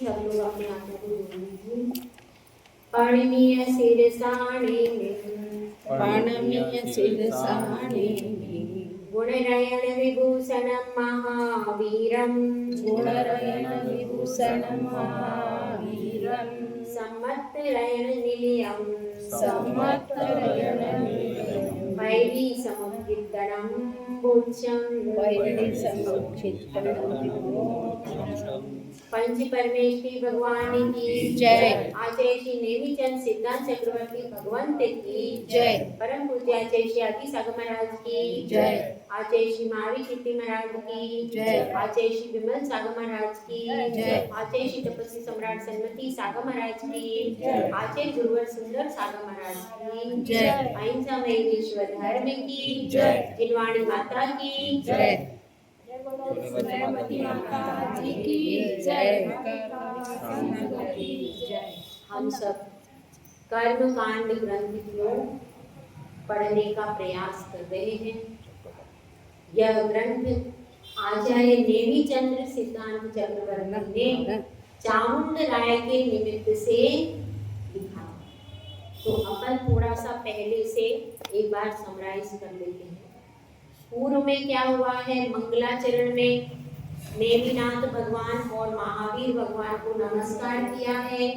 सब लोग अपने हाथों को जोड़ लीजिए। पाणिनीय शिरसाणि पाणिनीय शिरसाणि गुणरयण विभूषणं महावीरं गुणरयण विभूषणं महावीरं सम्मत्तरयण निलयं सम्मत्तरयण वैरी समुद्दितनं बुद्धं वैरी समुचितनं पंच परमेश्वरी भगवान की जय। आचार्य श्री नेमीचंद सिद्धांत चक्रवर्ती भगवंत की जय। परम पूज्य आचार्य श्री आदि सागर महाराज की जय। आचार्य श्री महावीर कीर्ति महाराज की जय। आचार्य श्री विमल सागर महाराज की जय। आचार्य श्री तपस्वी सम्राट सन्मति सागर महाराज की जय। आचार्य गुरुवर सुंदर सागर महाराज की जय। अहिंसा में ईश्वर धर्म की जय। जिनवाणी माता की जय। माता जी की जय। हम सब कर्म कांड ग्रंथ को पढ़ने का प्रयास कर रहे हैं। यह ग्रंथ आचार्य नेमीचंद्र सिद्धांत चक्रवर्ती ने चामुंड राय के निमित्त से लिखा। तो अपन थोड़ा सा पहले से एक बार समराइज कर लेते हैं। पूर्व में क्या हुआ है, मंगलाचरण में नेमिनाथ भगवान और महावीर भगवान को नमस्कार किया है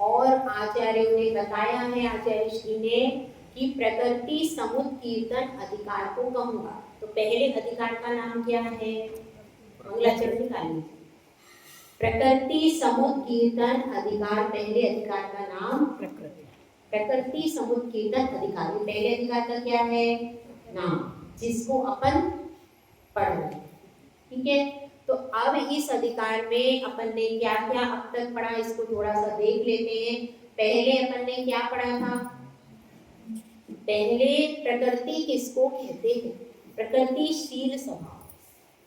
और आचार्यों ने बताया है, आचार्य श्री ने, कि प्रकृति समुद्र कीर्तन अधिकार को कहूंगा। तो पहले अधिकार का नाम क्या है, मंगलाचरण निकालिए। प्रकृति समुद्र कीर्तन अधिकार, पहले अधिकार का नाम प्रकृति समुद्र कीर्तन अधिकार। पहले अधिकार का क्या है, नाम, जिसको अपन पढ़ रहे हैं। ठीक है, तो अब इस अधिकार में अपन ने क्या क्या अब तक पढ़ा, इसको थोड़ा सा देख लेते हैं। पहले अपन ने क्या पढ़ा था, पहले प्रकृति किसको कहते हैं, प्रकृतिशील स्वभाव।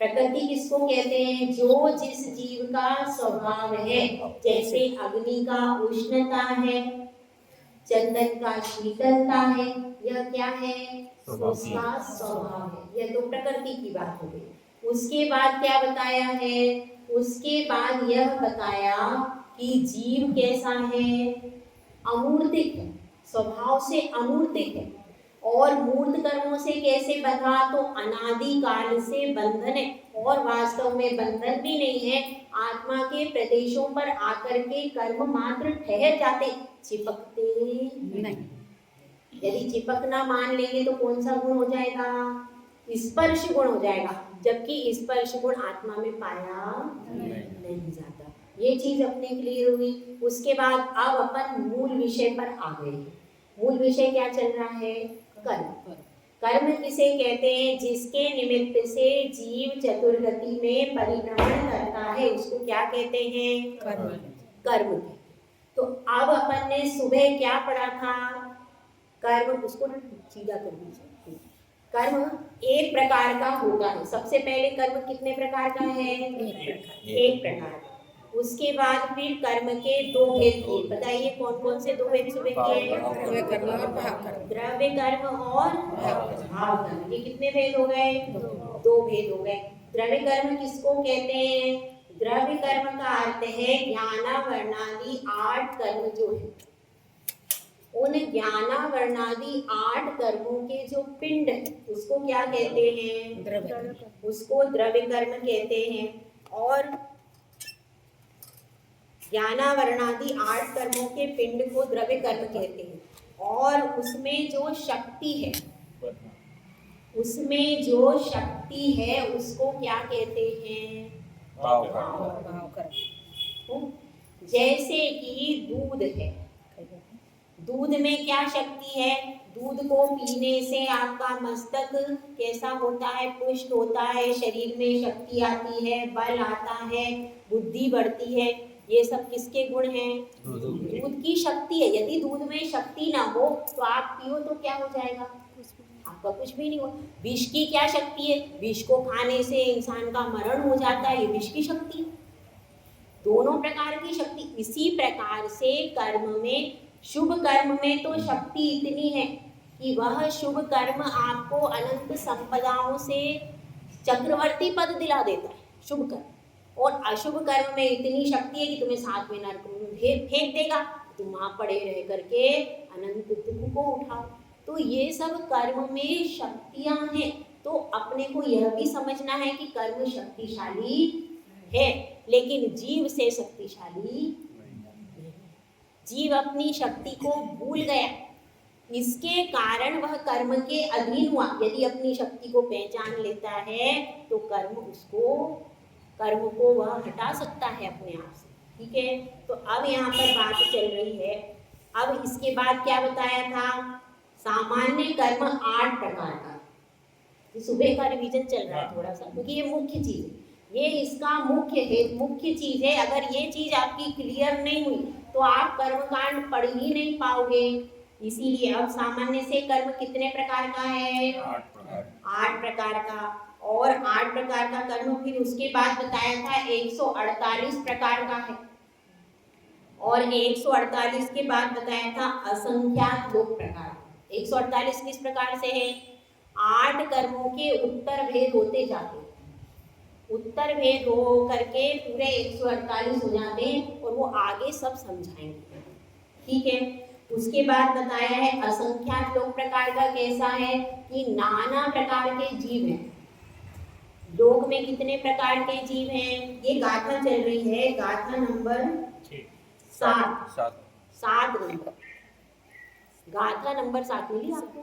प्रकृति किसको कहते हैं, जो जिस जीव का स्वभाव है, जैसे अग्नि का उष्णता है, चंदन का शीतलता है, यह क्या है, उसका स्वभाव है। यह तो प्रकृति की बात हो गई। उसके बाद क्या बताया है, उसके बाद यह बताया कि जीव कैसा है, अमूर्तिक है, स्वभाव से अमूर्तिक है। और मूर्त कर्मों से कैसे बंधा, तो अनादि काल से बंधन है और वास्तव में बंधन भी नहीं है। आत्मा के प्रदेशों पर आकर के कर्म मात्र ठहर जाते, चिपकते नहीं। यदि चिपकना मान लेंगे तो कौन सा गुण हो जाएगा, स्पर्श गुण हो जाएगा, जबकि स्पर्श गुण आत्मा में पाया नहीं जाता। ये चीज अपने क्लियर हुई। उसके बाद अब अपन मूल विषय पर आ गए। मूल विषय क्या चल रहा है, कर्म। कर्म किसे कहते हैं, जिसके निमित्त से जीव चतुर्गति में परिभ्रमण करता है, उसको क्या कहते हैं, कर्म। कर्म। तो अब अपन ने सुबह क्या पढ़ा था, कर्म, उसको सीधा कर दीजिए। कर्म एक प्रकार का होता है। सबसे पहले कर्म कितने प्रकार का है, एक प्रकार। उसके बाद फिर कर्म के दो भेद किए। बताइए कौन कौन से दो भेद सुबह किए, द्रव्य कर्म और भाव कर्म। ये कितने भेद हो गए, दो भेद हो गए। द्रव्य कर्म किसको कहते हैं, द्रव्य कर्म का अर्थ है ज्ञानावर्णादि 8 कर्म जो है, उन ज्ञानावर्णादि 8 कर्मों के जो पिंड है उसको क्या कहते हैं, उसको द्रव्य कर्म कहते हैं। और ज्ञानावर्णादि 8 कर्मों के पिंड को द्रव्य कर्म कहते हैं। और उसमें जो शक्ति है, उसमें जो शक्ति है उसको क्या कहते हैं, भाव कर्म। जैसे कि दूध है, दूध में क्या शक्ति है, दूध को पीने से आपका मस्तक कैसा होता है, पुष्ट होता है, शरीर में शक्ति आती है, बल आता है, बुद्धि बढ़ती है। ये सब किसके गुण हैं, दूध की शक्ति है। यदि दूध में शक्ति ना हो तो आप पियो तो क्या हो जाएगा, आपका कुछ भी नहीं हो। विष की क्या शक्ति है, विष को खाने से इंसान का मरण हो जाता है, ये विष की शक्ति है। दोनों प्रकार की शक्ति। इसी प्रकार से कर्म में, शुभ कर्म में तो शक्ति इतनी है कि वह शुभ कर्म आपको अनंत संपदाओं से चक्रवर्ती पद दिला देता है, शुभ कर्म। और अशुभ कर्म में इतनी शक्ति है कि तुम्हें 7वें नरक में फेंक देगा, तुम वहां पड़े रह करके अनंत दुख को उठाओ। तो ये सब कर्म में शक्तियां हैं। तो अपने को यह भी समझना है कि कर्म शक्तिशाली है, लेकिन जीव से शक्तिशाली नहीं। जीव अपनी शक्ति को भूल गया, इसके कारण वह कर्म के अधीन हुआ। यदि अपनी शक्ति को पहचान लेता है तो कर्म को वह हटा सकता है अपने आप से। ठीक है, तो अब यहाँ पर बात चल रही है। अब इसके बाद क्या बताया था? सामान्य कर्म 8 प्रकार का। सुबह का रिवीजन चल रहा है थोड़ा सा, क्योंकि ये मुख्य चीज है, ये इसका मुख्य चीज है। अगर ये चीज आपकी क्लियर नहीं हुई तो आप कर्मकांड पढ़ ही नहीं पाओगे। इसीलिए अब सामान्य से कर्म कितने प्रकार का है? 8 प्रकार का। और 8 प्रकार का कर्म फिर उसके बाद बताया था 148 प्रकार का है। और 148 के बाद बताया था असंख्यात लोक प्रकार। 148 किस प्रकार से है? 8 कर्मों के उत्तर भेद होते जाते, उत्तर भेद हो करके पूरे 148 हो जाते हैं और वो आगे सब समझाएंगे। ठीक है, उसके बाद बताया है असंख्यात लोक प्रकार का कैसा है कि नाना प्रकार के जीव हैं। लोक में कितने प्रकार के जीव हैं? ये गाथा चल रही है, गाथा नंबर 7 नंबर, गाथा नंबर 7 मिली आपको?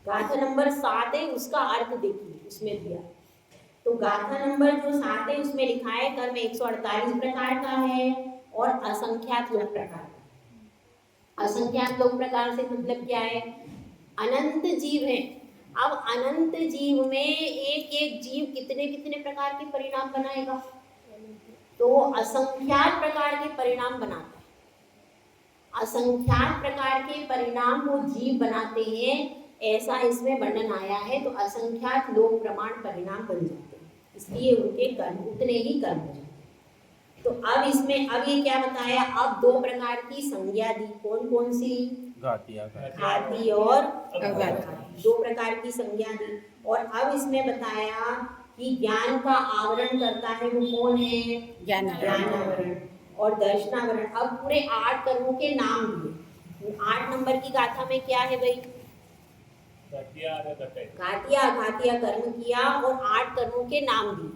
गाथा नंबर 7 है, उसका अर्थ देखिए उसमें दिया। तो गाथा नंबर जो 7 है उसमें लिखा है कर्म 148 प्रकार का है और असंख्यात लोक प्रकार। असंख्यात लोक प्रकार से मतलब क्या है? अनंत जीव है। अब अनंत जीव में एक एक जीव कितने कितने प्रकार के परिणाम बनाएगा? तो असंख्यात प्रकार के परिणाम बनाता है। असंख्यात प्रकार के परिणाम वो जीव बनाते हैं, ऐसा इसमें वर्णन आया है। तो असंख्यात लोक प्रमाण परिणाम बन जाते हैं, इसलिए उनके कर्म उतने ही कर्म हो जाते हैं। तो अब इसमें अब ये क्या बताया? अब 2 प्रकार की संज्ञा दी। कौन कौन सी? घाती और अघाती, 2 प्रकार की संज्ञा दी। और अब इसमें बताया कि ज्ञान का आवरण करता है वो कौन है? ज्ञानावरण और दर्शनावरण। अब पूरे 8 कर्मों के नाम दिए। 8 नंबर की गाथा में क्या है भाई? घातिया कर्म किया और 8 कर्मों के नाम दिए।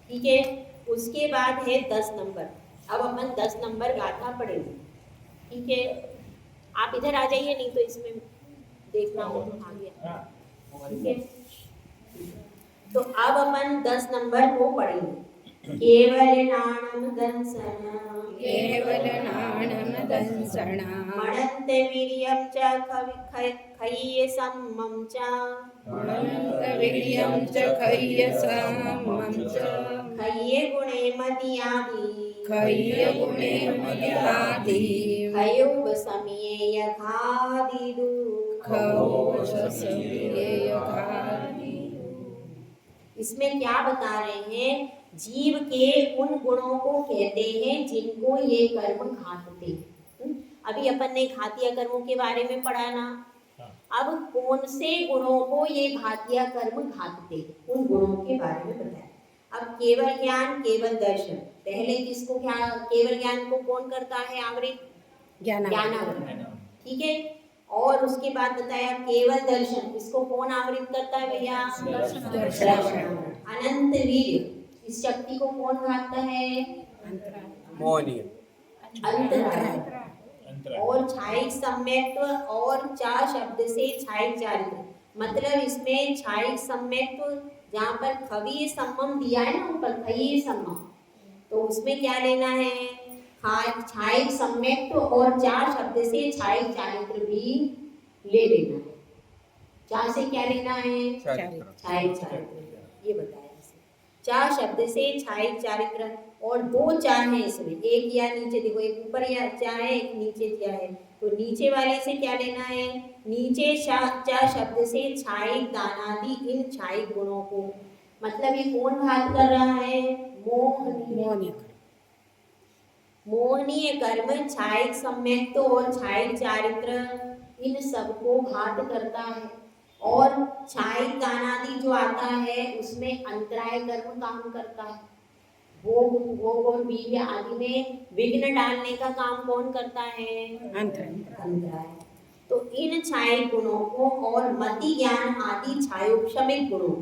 ठीक है, उसके बाद है 10 नंबर। अब अपन 10 नंबर गाथा पढ़ेंगे। ठीक है, आप इधर आ जाइए, नहीं तो इसमें देखना हो तो आ गया। ठीक है, तो अब अपन 10 नंबर को पढ़ेंगे। केवल नाणम दंसण मणंत वीर्यं च खय्य सम्मं च खय्य गुणे मदियादि खयोब समिये यथादिदु। इसमें क्या बता रहे हैं? जीव के उन गुणों को कहते हैं जिनको ये कर्म घातते। अभी अपन ने घातिया कर्मों के बारे में पढ़ा ना। अब कौन से गुणों को ये घातिया कर्म घातते, उन गुणों के बारे में बताया। अब केवल ज्ञान, केवल दर्शन। पहले किसको केवल ज्ञान को कौन करता है आवृत? ज्ञानावरण। ठीक है, और उसके बाद बताया केवल दर्शन, इसको कौन आवृत करता है भैया? दर्शनावरण। अनंत वीर्य, इस शक्ति को कौन घातता है? अंतराय। और छायिक सम्यक्त्व और चा शब्द से छायिक चारित्र, मतलब इसमें छायिक सम्यक्त्व जहाँ पर खवीय सम्मम दिया है ना ऊपर खय्य सम्मम, तो उसमें क्या लेना है? छायिक सम्यक्त्व और चा शब्द से छायिक चारित्र भी ले लेना है। चा से क्या लेना है? छायिक चारित्र, ये बताया। चा शब्द से छायिक चारित्र, और 2 चा है इसमें, एक या नीचे, देखो एक ऊपर या चा है, एक नीचे चा है। तो नीचे वाले से क्या लेना है? नीचे चा शब्द से छायिक दानादि इन छायिक गुणों को, मतलब ये कौन घात कर रहा है? मोहनीय कर्म छायिक सम्यक्त्व और छायिक चारित्र इन सबको घात करता है। और छायिक दानादि जो आता है उसमें अंतराय कर्म काम करता है। भोग और वीर्य आदि में विघ्न डालने का काम कौन करता है? अंतराय। तो इन छायिक गुणों को और मति ज्ञान आदि छायोक्षमिक गुणों,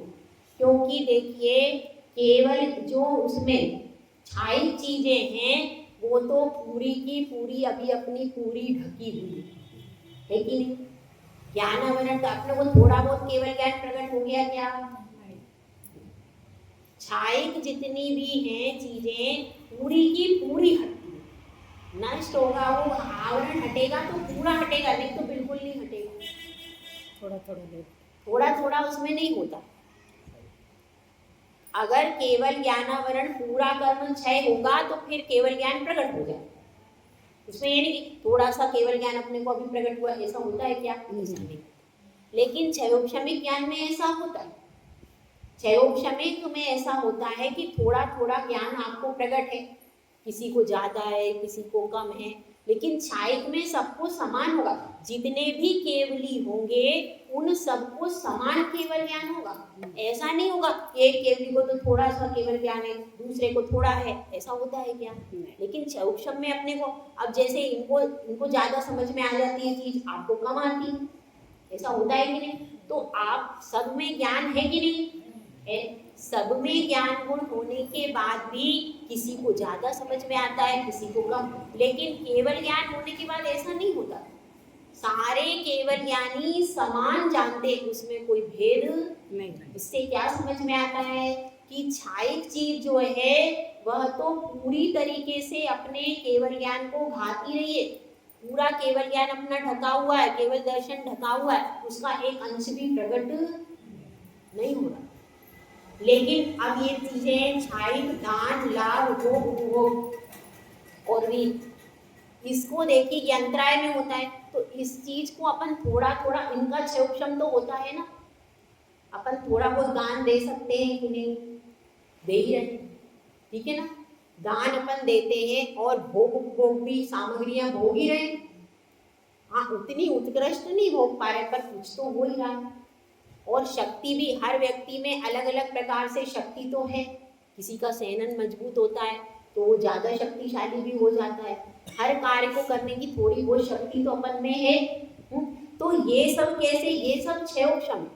क्योंकि देखिए केवल जो उसमें छायिक चीजें हैं वो तो पूरी की पूरी अभी अपनी पूरी ढकी हुई है कि नहीं? ज्ञान आवरण का अपने को थोड़ा बहुत केवल ज्ञान प्रकट हो गया क्या? छायिक जितनी भी हैं चीजें पूरी की पूरी हटती, नष्ट होगा वो आवरण हटेगा तो पूरा हटेगा, नहीं तो बिल्कुल नहीं हटेगा। थोड़ा थोड़ा उसमें नहीं होता। अगर केवल ज्ञानावरण पूरा कर्म क्षय होगा तो फिर केवल ज्ञान प्रकट हो जाए। उसमें ये नहीं कि थोड़ा सा केवल ज्ञान अपने को अभी प्रकट हुआ, ऐसा होता है क्या? नहीं। लेकिन क्षयोक्षमिक ज्ञान में ऐसा होता है। क्षयोक्षमिक में ऐसा होता है कि थोड़ा थोड़ा ज्ञान आपको प्रकट है, किसी को ज्यादा है किसी को कम है, लेकिन छायिक में सबको समान होगा। जितने भी केवली होंगे उन सबको समान केवल ज्ञान होगा। ऐसा नहीं होगा एक केवली को तो थोड़ा सा केवल ज्ञान है, दूसरे को थोड़ा है, ऐसा होता है क्या? लेकिन क्षयोक्षम में अपने को अब जैसे इनको ज्यादा समझ में आ जाती है चीज, आपको कम आती है, ऐसा होता है कि नहीं? तो आप सब में ज्ञान है कि नहीं है? सब में ज्ञान गुण होने के बाद भी किसी को ज्यादा समझ में आता है किसी को कम, लेकिन केवल ज्ञान होने के बाद ऐसा नहीं होता। सारे केवल ज्ञानी समान जानते, उसमें कोई भेद नहीं। इससे क्या समझ में आता है कि छायिक चीज जो है वह तो पूरी तरीके से अपने केवल ज्ञान को घाती रही है, पूरा केवल ज्ञान अपना ढका हुआ है, केवल दर्शन ढका हुआ है, उसका एक अंश भी प्रकट नहीं हो रहा। लेकिन अब ये चीजें छायिक दान लाभ भोग उपभोग और भी इसको देखिए कि अंतराय में होता है, तो इस चीज को अपन थोड़ा थोड़ा, इनका क्षयोक्षम तो होता है ना, अपन थोड़ा बहुत दान दे सकते हैं कि नहीं? दे ही रहे, ठीक है ना? दान अपन देते हैं और भोग उपभोग भी सामग्रियां भोग ही रहे। हाँ उतनी उत्कृष्ट नहीं भोग पा रहे पर कुछ तो हो ही रहा है। और शक्ति भी हर व्यक्ति में अलग अलग प्रकार से शक्ति तो है, किसी का सहनन मजबूत होता है तो वो ज्यादा शक्तिशाली भी हो जाता है, हर कार्य को करने की थोड़ी बहुत शक्ति तो अपन में है। तो ये सब कैसे? ये सब क्षयोक्षम,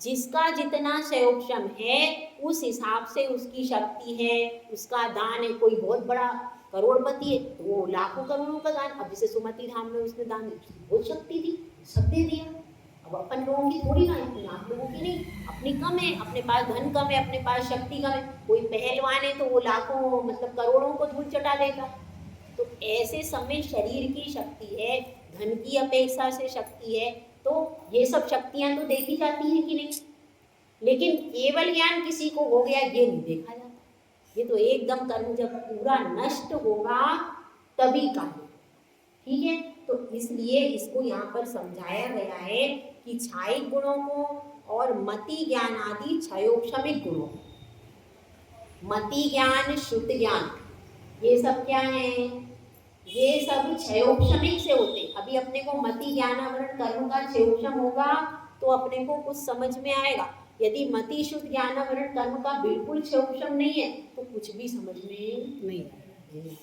जिसका जितना क्षयोक्षम है उस हिसाब से उसकी शक्ति है, उसका दान है। कोई बहुत बड़ा करोड़पति है तो वो लाखों करोड़ों का दान, अब जैसे सुमति धाम में उसने दान बहुत शक्ति थी, सब दे दिया। अब अपन लोगों की थोड़ी ना है, आप लोगों की नहीं, अपनी कम है, अपने पास धन कम है, अपने पास शक्ति कम है। कोई पहलवान है तो वो लाखों मतलब करोड़ों को धूल चटा देगा। तो ऐसे समय शरीर की शक्ति है, धन की अपेक्षा से शक्ति है, तो ये सब शक्तियां तो देखी जाती हैं कि नहीं? लेकिन केवल ज्ञान किसी को हो गया ये नहीं देखा जाता। ये तो एकदम कर्म जब पूरा नष्ट होगा तभी का, ठीक है? तो इसलिए इसको यहाँ पर समझाया गया है कि छायिक गुणों को और मति ज्ञान आदि क्षयोक्षमिक गुणों, मति ज्ञान शुद्ध ज्ञान ये सब क्या है? ये सब क्षयोक्षमिक से होते। अभी अपने को मति ज्ञानावरण कर्म का क्षयोक्षम होगा तो अपने को कुछ समझ में आएगा। यदि मति शुद्ध ज्ञानावरण कर्म का बिल्कुल क्षयोक्षम नहीं है तो कुछ भी समझ में नहीं आएगा।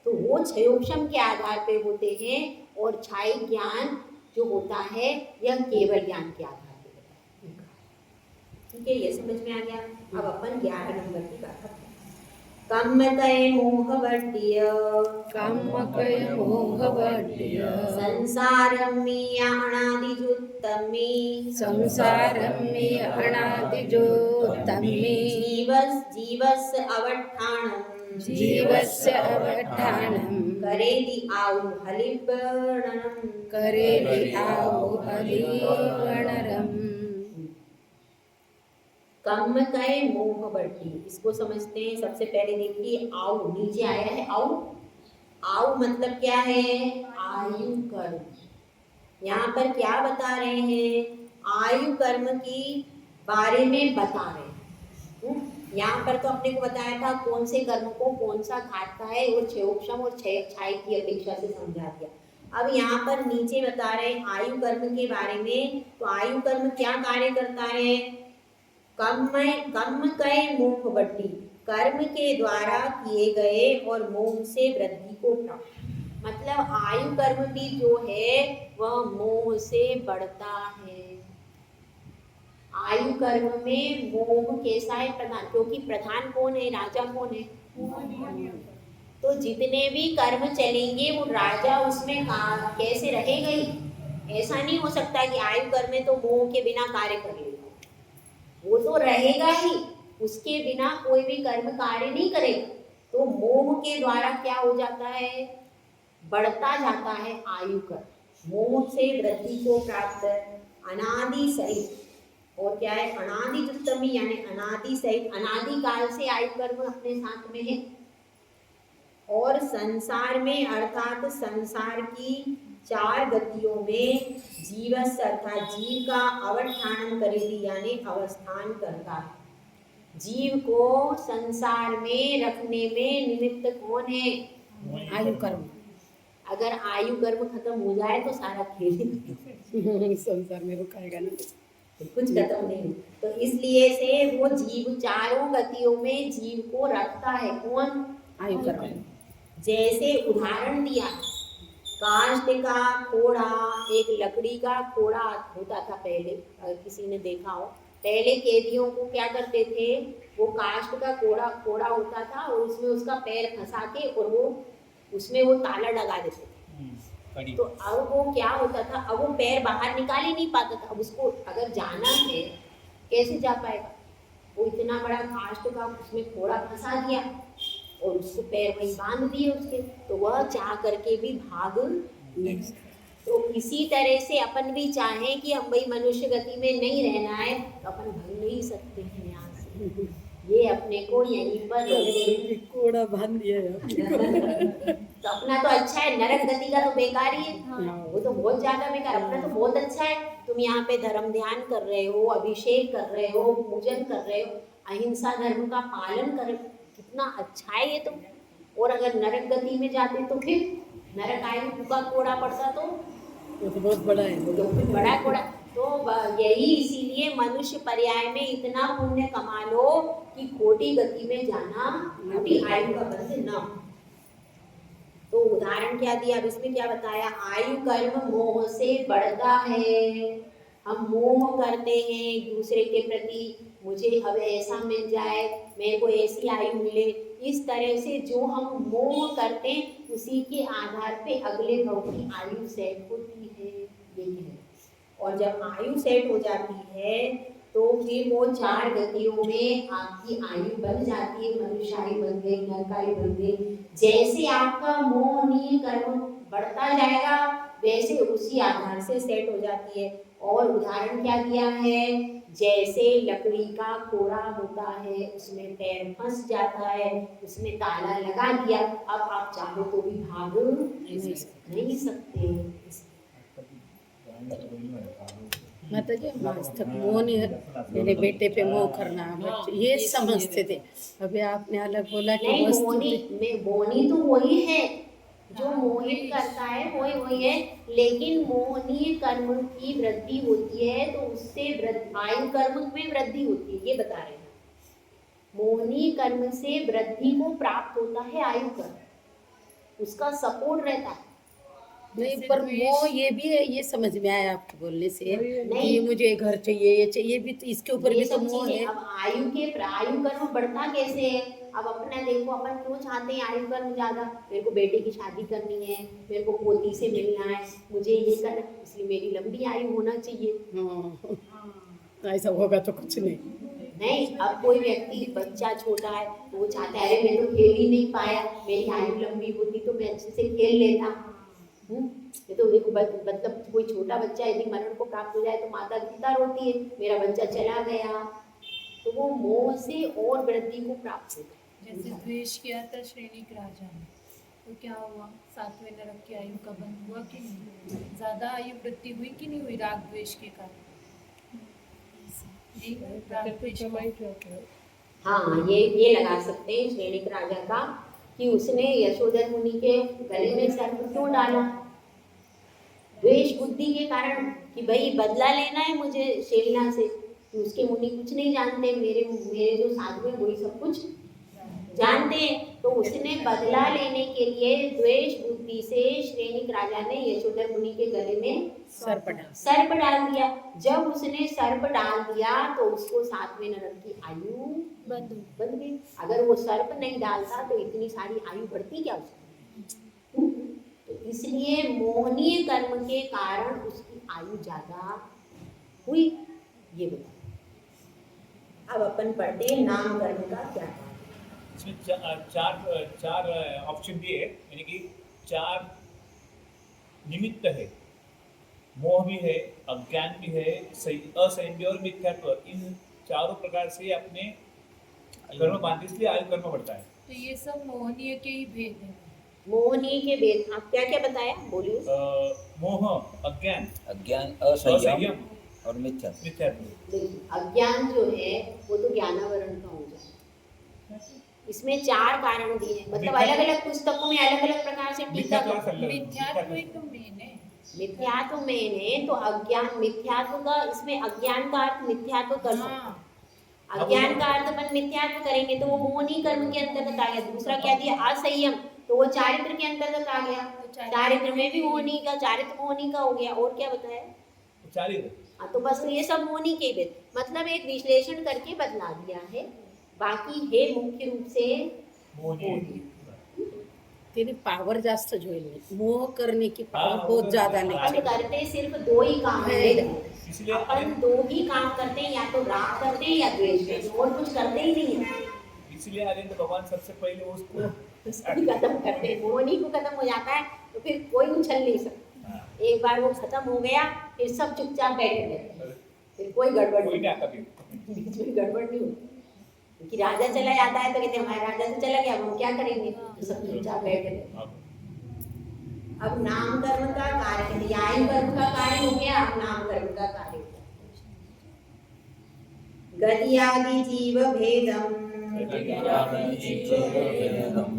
तो वो क्षयोक्षम के आधार पे होते हैं और छायिक ज्ञान जो होता है यह केवल ज्ञान के आधार पे होता है। ठीक है, ये समझ में आ गया। अब अपन 11 नंबर की बात करते हैं। कम्मकय मोहवड्य संसारम्मि अनादिजुत्तमि जीवस्य अवट्ठाणम् करेलि आउ हलिवर्णनम्। कम्मकय मोहवड्डी, इसको समझते हैं। सबसे पहले देखिए आउ, नीचे आया है आउ। आउ मतलब क्या है? आयु कर्म। यहाँ पर क्या बता रहे हैं? आयु कर्म की बारे में बता रहे हैं। यहाँ पर तो अपने को बताया था कौन से कर्म को कौन सा घाटता है, और क्षयोक्षम और छायिक की अपेक्षा से समझा दिया। अब यहाँ पर नीचे बता रहे हैं आयु कर्म के बारे में। तो आयु कर्म क्या कार्य करता है? कम्मकय मोहवड्डी, कर्म के द्वारा किए गए और मोह से वृद्धि को प्राप्त। मतलब आयु कर्म भी जो है वह मोह से बढ़ता है। आयु कर्म में मोह कैसा है? प्रधान। क्योंकि प्रधान कौन है? राजा कौन है? तो जितने भी कर्म चलेंगे वो राजा उसमें कैसे रहेगा ही। ऐसा नहीं हो सकता कि आयु कर्म में तो मोह के बिना कार्य कर लेगा, वो तो रहेगा ही, उसके बिना कोई भी कर्म कार्य नहीं करेगा। तो मोह के द्वारा क्या हो जाता है? बढ़ता जाता है आयु कर्म। मोह से वृद्धि को प्राप्त अनादि सहित। और क्या है? अनादि जुत्तमी, यानी अनादि सहित, अनादि काल से आयु कर्म अपने साथ में है। और संसार में अर्थात संसार की 4 गतियों में जीवस अर्थात जीव का अवस्थान करेगी, यानी अवस्थान करता है। जीव को संसार में रखने में निमित्त कौन है? आयु कर्म। अगर आयु कर्म खत्म हो जाए तो सारा खेल संसार में रुकाएगा नहीं, कुछ खत्म नहीं। तो इसलिए से वो जीव 4 गतियों में जीव को रखता है। कौन? आयु कर्म। जैसे उदाहरण दिया, काष्ठ का खोड़ा, एक लकड़ी का खोड़ा होता था पहले, अगर किसी ने देखा हो। पहले कैदियों को क्या करते थे? वो काष्ठ का खोड़ा होता था और उसमें उसका पैर फंसा के और वो उसमें वो ताला लगा देते थे। तो अब वो क्या होता था? अब वो पैर बाहर निकाल ही नहीं पाता था। अब उसको अगर जाना है कैसे जा पाएगा? वो इतना बड़ा काष्ठ का उसमें खोड़ा फंसा दिया और उसको पैर वहीं बांध दिए उसके, तो वह चाह करके भी भाग नहीं। तो इसी तरह से अपन भी चाहें कि हम भाई मनुष्य गति में नहीं रहना है तो अपन भाग नहीं सकते हैं यहाँ से। ये अपने को यहीं पर कोड़ा बांध दिया है। तो अपना तो अच्छा है, नरक गति का तो बेकार ही है। वो तो बहुत ज्यादा बेकार। अपना तो बहुत अच्छा है, तुम यहाँ पे धर्म ध्यान कर रहे हो, अभिषेक कर रहे हो, पूजन कर रहे हो, अहिंसा धर्म का पालन कर रहे हो, कितना अच्छा है ये तो। और अगर नरक गति में जाते तो फिर नरक आयु का कोड़ा पड़ता तो बहुत बड़ा है, तो फिर बड़ा कोड़ा। तो यही इसीलिए मनुष्य पर्याय में इतना पुण्य कमा लो कि खोटी गति में जाना, खोटी आयु का बंध न हो। तो उदाहरण क्या दिया? अब इसमें क्या बताया? आयु कर्म मोह से बढ़ता है। हम मोह करते हैं एक दूसरे के प्रति, मुझे अब ऐसा मिल जाए, मेरे को ऐसी आयु मिले। इस तरह से जो हम मोह करते हैं उसी के आधार पे अगले भाव की आयु सेट होती है। यही है। और जब आयु सेट हो जाती है तो फिर वो 4 गतियों में आपकी आयु बन जाती है। मनुष्य आयु बन गई, नरक आयु बन गई। जैसे आपका मोहनीय कर्म बढ़ता जाएगा वैसे उसी आधार से सेट हो जाती है। और उदाहरण क्या दिया है? जैसे लकड़ी का कोड़ा होता है, उसमें पैर फंस जाता है, उसमें ताला लगा दिया, अब आप चाहो तो भी भाग नहीं सकते। माता जी हम आज तक मोह नहीं, मेरे बेटे पे मोह करना, बच्चे ये समझते थे। अभी आपने अलग बोला कि नहीं, वस्तु मोहनी तो वही है जो मोहित करता है, वही है। लेकिन मोहनीय कर्म की वृद्धि होती है तो उससे आयु कर्म में वृद्धि होती है, ये बता रहे हैं। मोहनीय कर्म से वृद्धि को प्राप्त होता है आयु कर्म, उसका सपोर्ट रहता है। नहीं, पर मोह ये भी है, ये समझ में आया आपके बोलने से कि मुझे घर चाहिए, ये चाहिए भी, तो इसके ऊपर भी तो मोह है। अब आयु कर्म बढ़ता कैसे है? अब अपना देखो, अपन क्यों चाहते हैं आयु कर्म ज्यादा? मेरे को बेटे की शादी करनी है, मेरे को पोती से मिलना है, मुझे ये करना, इसलिए मेरी लंबी आयु होना चाहिए। ऐसा होगा तो कुछ नहीं। नहीं, अब कोई व्यक्ति बच्चा छोटा है तो वो चाहता है अरे मैं तो खेल ही नहीं पाया, मेरी आयु लंबी होती तो मैं अच्छे से खेल लेता। ये तो देखो, मतलब कोई छोटा बच्चा यदि मरण को प्राप्त हो जाए तो माता पिता रोती है, मेरा बच्चा चला गया। तो वो मोह से और वृद्धि को प्राप्त होता है। जैसे द्वेष किया था श्रेणिक राजा ने, तो क्या हुआ? 7वें नरक की आयु का बंध हुआ कि नहीं? ज्यादा आयु वृद्धि हुई कि नहीं हुई राग द्वेष के कारण? हाँ, ये लगा सकते हैं श्रेणिक राजा का कि उसने यशोधर मुनि के गले में सर्प क्यों डाला? द्वेष बुद्धि के कारण कि भाई बदला लेना है मुझे शेलिना से। उसके मुनि कुछ नहीं जानते, मेरे जो साधु हैं वही सब कुछ जानते हैं। तो उसने बदला लेने के लिए द्वेष बुद्धि से श्रेणिक राजा ने यशोधर मुनि के गले में सर्प डाल दिया। जब उसने सर्प डाल दिया तो उसको 7वें नरक की आयु बंद गई। अगर वो सर्प नहीं डालता तो इतनी सारी आयु बढ़ती क्या उसकी। तो इसलिए मोहनीय कर्म के कारण उसकी आयु ज्यादा हुई। ये बता, अब अपन पढ़ते हैं नाम कर्म का क्या है। इसमें चार ऑप्शन दिए, यानी कि 4 निमित्त है। मोह भी है, अज्ञान भी है, असंयम भी और मिथ्यात्व। इन चारों प्रकार से अपने कर्म बांधने, इसलिए आयु कर्म बढ़ता है। तो ये सब मोहनीय के ही भेद है। मोहनीय के भेद आप क्या क्या बताया, बोलिए। मोह, अज्ञान, असंयम और मिथ्यात्व। देखिए अज्ञान जो है वो तो ज्ञानावरण का हो जाए। इसमें 4 कारण दिए हैं, मतलब अलग अलग पुस्तकों में अलग अलग प्रकार से टीका। मिथ्यात्व ही तो मेन है। मिथ्यात्व मेन है, तो अज्ञान मिथ्यात्व का, इसमें अज्ञान का अर्थ मिथ्यात्व कर सकते। अज्ञान का अर्थ अपन मिथ्यात्व करेंगे तो वो मोहनीय कर्म के अंतर्गत आ गया। दूसरा क्या दिया, असंयम, तो वो चारित्र के अंतर्गत आ गया। चारित्र में भी मोहनीय का, चारित्र मोहनीय का हो गया। और क्या बताया, हाँ, तो बस ये सब मोहनीय के भेद, मतलब एक विश्लेषण करके बदला दिया है। बाकी है मुख्य रूप से मोहनीय। तेरी पावर जास्त जोइले, मोह करने की पावर बहुत ज्यादा नहीं। अपन करते सिर्फ 2 ही काम है, अपन 2 ही काम करते हैं, या तो राग करते हैं या द्वेष करते हैं, और कुछ करते ही नहीं है। इसलिए आनंद भगवान सबसे पहले उसको खत्म करते हैं। मोहनी को खत्म हो जाता है तो फिर कोई उछल नहीं सकता। एक बार वो खत्म हो गया फिर सब चुपचाप बैठे रहते, फिर कोई गड़बड़ कोई नहीं, नहीं आता फिर। बीच में गड़बड़ नहीं होती। क्योंकि राजा चला जाता है तो कहते हैं हमारा राजा तो चला गया, हम क्या करेंगे, तो सब चुपचाप बैठे रहते। अब नाम कर्म का कार्य, आयु कर्म का कार्य हो गया, अब नाम कर्म का कार्य हो गया। गतियादि जीव भेदम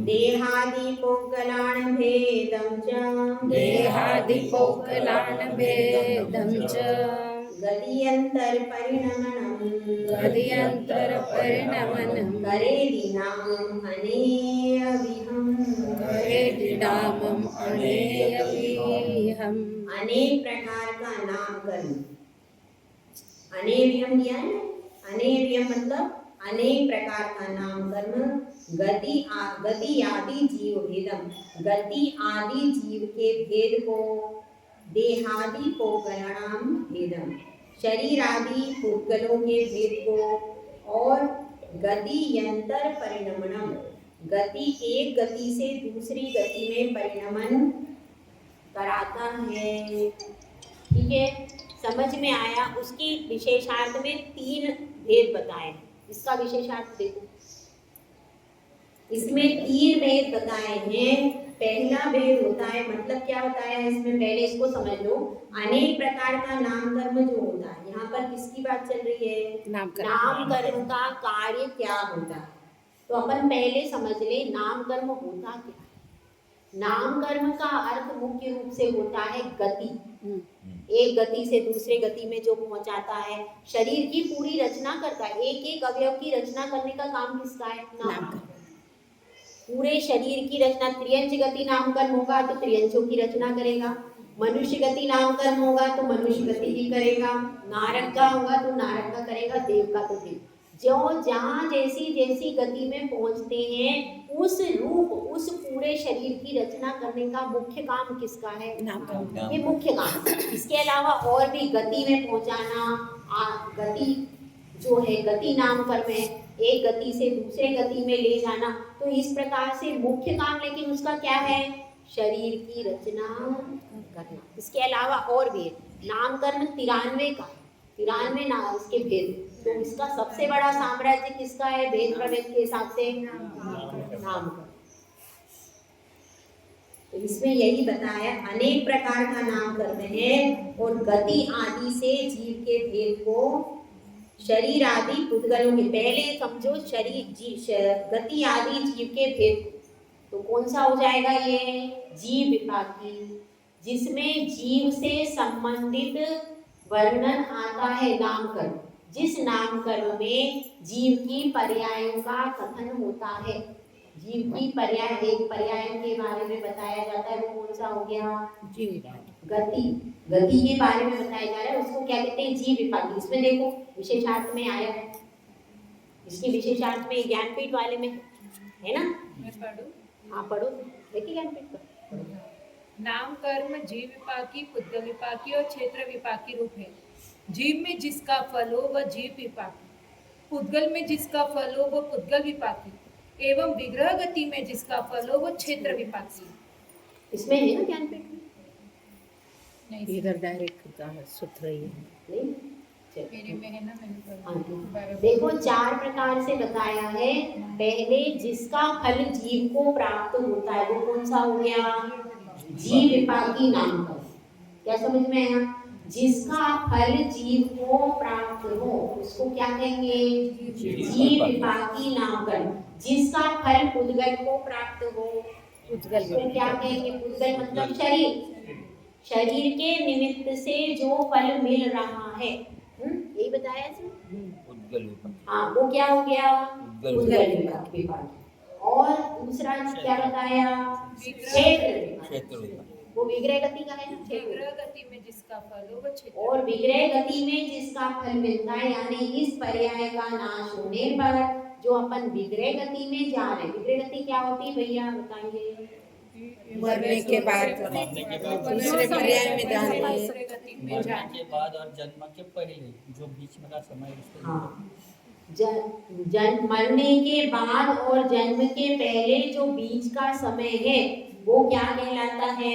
देहादि पोकलान भेदं च गतियंतर परिणमनम करेदिनाम अनेयविहम। अनेक प्रकार का नाम कर्म, अनेवियम दिया है। अनेवियम मतलब अनेक प्रकार का नाम कर्म। गति आदि जीव भेदम, गति आदि जीव के भेद को, देहादि पोकलानाम भेदम, शरीर आदि पुद्गलों के भेद को, और गति यंतर परिणमनम, गति एक गति से दूसरी गति में परिणमन कराता है। ठीक है, समझ में आया। उसकी विशेषार्थ में 3 भेद बताए। इसका विशेषार्थ देखो, इसमें 3 भेद बताए हैं। पहला भेद होता है, मतलब क्या बताया है इसमें, पहले इसको समझ लो। अनेक प्रकार का नाम कर्म जो होता है, यहाँ पर किसकी बात चल रही है, नाम कर्म का कार्य क्या होता है। तो अपन पहले समझ ले नाम कर्म होता क्या है। नाम कर्म का अर्थ मुख्य रूप से होता है गति, एक गति से दूसरे गति में जो पहुंचाता है। शरीर की पूरी रचना करता है, एक एक अवयव की रचना करने का काम किसका है, नाम। पूरे शरीर की रचना, त्रियंच गति नाम कर्म होगा तो त्रियंचों की रचना करेगा। मनुष्य गति नाम कर्म होगा तो मनुष्य गति ही करेगा। नारक का होगा तो नारक का करेगा, देव का तो देव। जो जहाँ जैसी जैसी गति में पहुंचते हैं, उस रूप, उस पूरे शरीर की रचना करने का मुख्य काम किसका है, नाम। ये मुख्य काम। इसके अलावा और भी गति में पहुंचाना, गति जो है गति नाम कर्म है, एक गति से दूसरे गति में ले जाना। तो इस प्रकार से मुख्य काम, लेकिन उसका क्या है, शरीर की रचना करना। इसके अलावा और भी नाम कर्म 93 का, 93 ना उसके भेद। तो इसका सबसे बड़ा साम्राज्य किसका है भेद प्रभेद के हिसाब से, नाम कर्म। तो इसमें यही बताया, अनेक प्रकार का नाम कर्म है, और गति आदि से जीव के भेद को, शरीर आदि पुद्गलों के, पहले समझो शरीर गति आदि जीव के भेद। तो कौन सा हो जाएगा ये, जीव विपाकी, जिसमें जीव से संबंधित वर्णन आता है नाम कर्म। जिस नाम कर्म में जीव की पर्यायों का कथन होता है, जीव की पर्याय, एक पर्याय के बारे में बताया जाता है, वो कौन सा हो गया? जीव गति। गति के बारे में बताया जा रहा है, उसको क्या कहते हैं? जीव विपाकी। इसमें देखो विशेषार्थ में आया है, इसके विशेषार्थ में ज्ञानपीठ वाले में है ना? मैं पढ़ूं? हाँ पढ़ो, देखिए ज्ञानपीठ पर। नाम कर्म जीव विपाकी, पुद्गल विपाकी और क्षेत्र विपाकी रूप है। जीव में जिसका फल हो वह जीव विपाकी, पुद्गल में जिसका फल हो वह पुद्गल विपाकी, एवं विग्रह गति में जिसका फल हो वह क्षेत्र विपाकी। इसमें है ना ज्ञानपीठ में? नहीं, इधर डायरेक्ट का सूत्र ही है। नहीं, चलो। मेरे में है ना, मैंने हाँ, पढ़ा। देखो 4 प्रकार से बताया है। पहले जिसका फल जीव को प्राप्त होता है वो कौन सा हो गया? जीव विपाकी नाम का। क्या समझ में आया? जिसका फल जीव को प्राप्त हो उसको क्या कहेंगे? जीव विपाकी नाम कर। जिसका फल पुद्गल को प्राप्त हो पुद्गल उसको क्या कहेंगे? पुद्गल मतलब शरीर, शरीर के निमित्त से जो फल मिल रहा है, यही बताया था। उद्गल विपाकी। हाँ, वो क्या हो गया? उद्गल उद्गल विपाकी। और दूसरा क्या बताया? क्षेत्र विपाकी। क्षेत्र विपाकी। वो विग्रह गति का है ना, क्षेत्र। विग्रह गति में जिसका फल हो वह क्षेत्र। और विग्रह गति में जिसका फल मिलता है, यानी इस पर्याय का नाश होने पर जो अपन विग्रह गति में जा रहे हैं। विग्रह गति क्या होती है भैया बताइए? मरने के बाद दूसरे पर्याय में जाने। दूसरे गति में मरने जाने के बाद और जन्म के पहले जो बीच में का समय है, उसको हाँ, मरने के बाद और जन्म के पहले जो बीच का समय है वो क्या कहलाता है?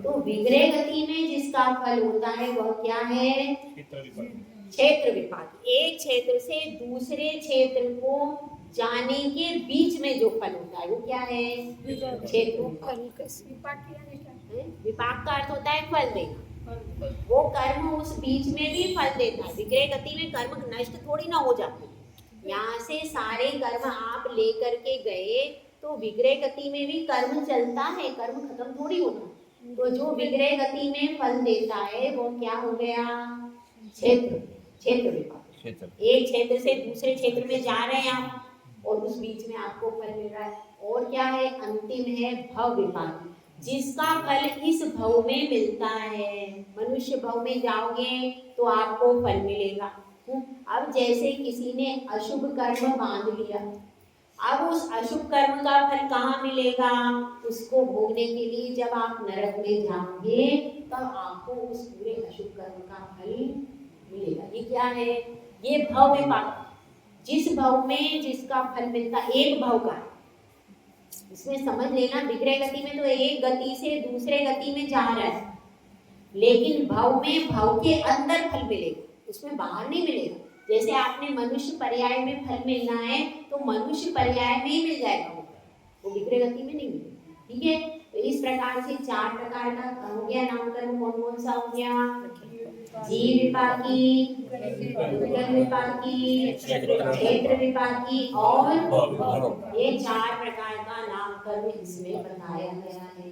तो विग्रह गति में जिसका फल होता है वह क्या है? क्षेत्र विपाकी। एक क्षेत्र से दूसरे क्षेत्र को जाने के बीच में जो फल होता है वो क्या है? क्षेत्र। विपाक का अर्थ होता है फल देना। वो कर्म उस बीच में भी फल देता है। विग्रह गति में कर्म नष्ट थोड़ी ना हो जाते। यहाँ से सारे कर्म आप लेकर के गए तो विग्रह गति में भी कर्म चलता है, कर्म खत्म थोड़ी होता। तो जो विग्रह गति में फल देता है वो क्या हो गया? क्षेत्र। क्षेत्र विपाक। एक क्षेत्र से दूसरे क्षेत्र में जा रहे हैं आप और उस बीच में आपको फल मिल रहा है। और क्या है? अंतिम है भव विपाक, जिसका फल इस भव में मिलता है। मनुष्य भव में जाओगे तो आपको फल मिलेगा। अब जैसे किसी ने अशुभ कर्म बांध लिया, अब उस अशुभ कर्म का फल कहाँ मिलेगा? उसको भोगने के लिए जब आप नरक में जाओगे तब आपको उस पूरे अशुभ कर्म का फल मिलेगा। ये क्या है? ये भव विपाक। जिस भव में जिसका फल मिलता, एक भव का, इसमें समझ लेना विग्रह गति में तो एक गति से दूसरे गति में जा रहा है, लेकिन भव में भव के अंदर फल मिलेगा, उसमें बाहर नहीं मिलेगा। जैसे आपने मनुष्य पर्याय में फल मिलना है तो मनुष्य पर्याय में ही मिल जाएगा, वो विग्रह गति में नहीं मिलेगा। ठीक है, तो इस प्रकार से 4 प्रकार का हो गया नामकर्म। कौन कौन सा हो गया? जीव विपाकी, पुद्गल विपाकी, क्षेत्र विपाकी और ये 4 प्रकार का नामकर्म इसमें बताया गया है।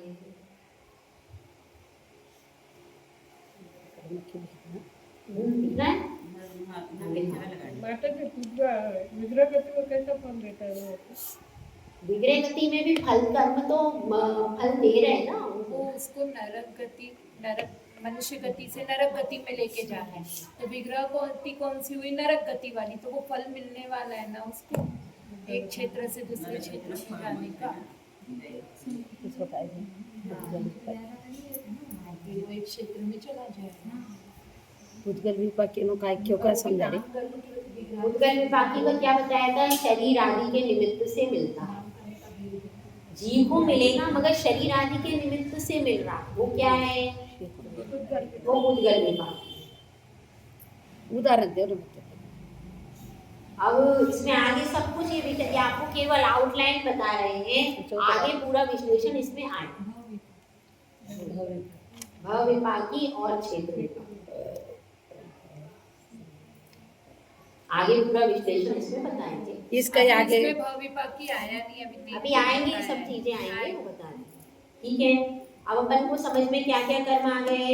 ठीक है? माता के विग्रह गति को कैसा फल देता है वो? विग्रह गति में भी फल कर्म तो फल दे रहे हैं ना वो उसको नरक गति, नरक मनुष्य गति से नरक गति में लेके जाना है। तो विग्रह कौन सी हुई? नरक गति वाली। तो वो फल मिलने वाला है ना उसको, एक क्षेत्र से दूसरे क्षेत्र में जाने का। वो एक क्षेत्र में चला जाएगा। पुद्गल विपाकी नो काय क्यों का समझा रही? पुद्गल विपाकी का क्या बताया था? शरीर आदि के निमित्त से मिलता है। जीव को मिलेगा मगर शरीर आदि के निमित्त से मिल रहा, वो क्या है? वो पुद्गल विपाकी। उदाहरण दे रहे अब इसमें आगे सब कुछ ये विषय आपको केवल आउटलाइन बता रहे हैं, आगे पूरा विश्लेषण इसमें आएगा। भव विपाकी और क्षेत्र विपाकी, आगे पूरा विश्लेषण इसमें बताएंगे। इसका आगे इसमें भव विपाकी आया नहीं अभी आएंगे, ये सब चीजें आएंगे, वो बता रहे। ठीक है, अब अपन को समझ में क्या क्या कर्म आ गए?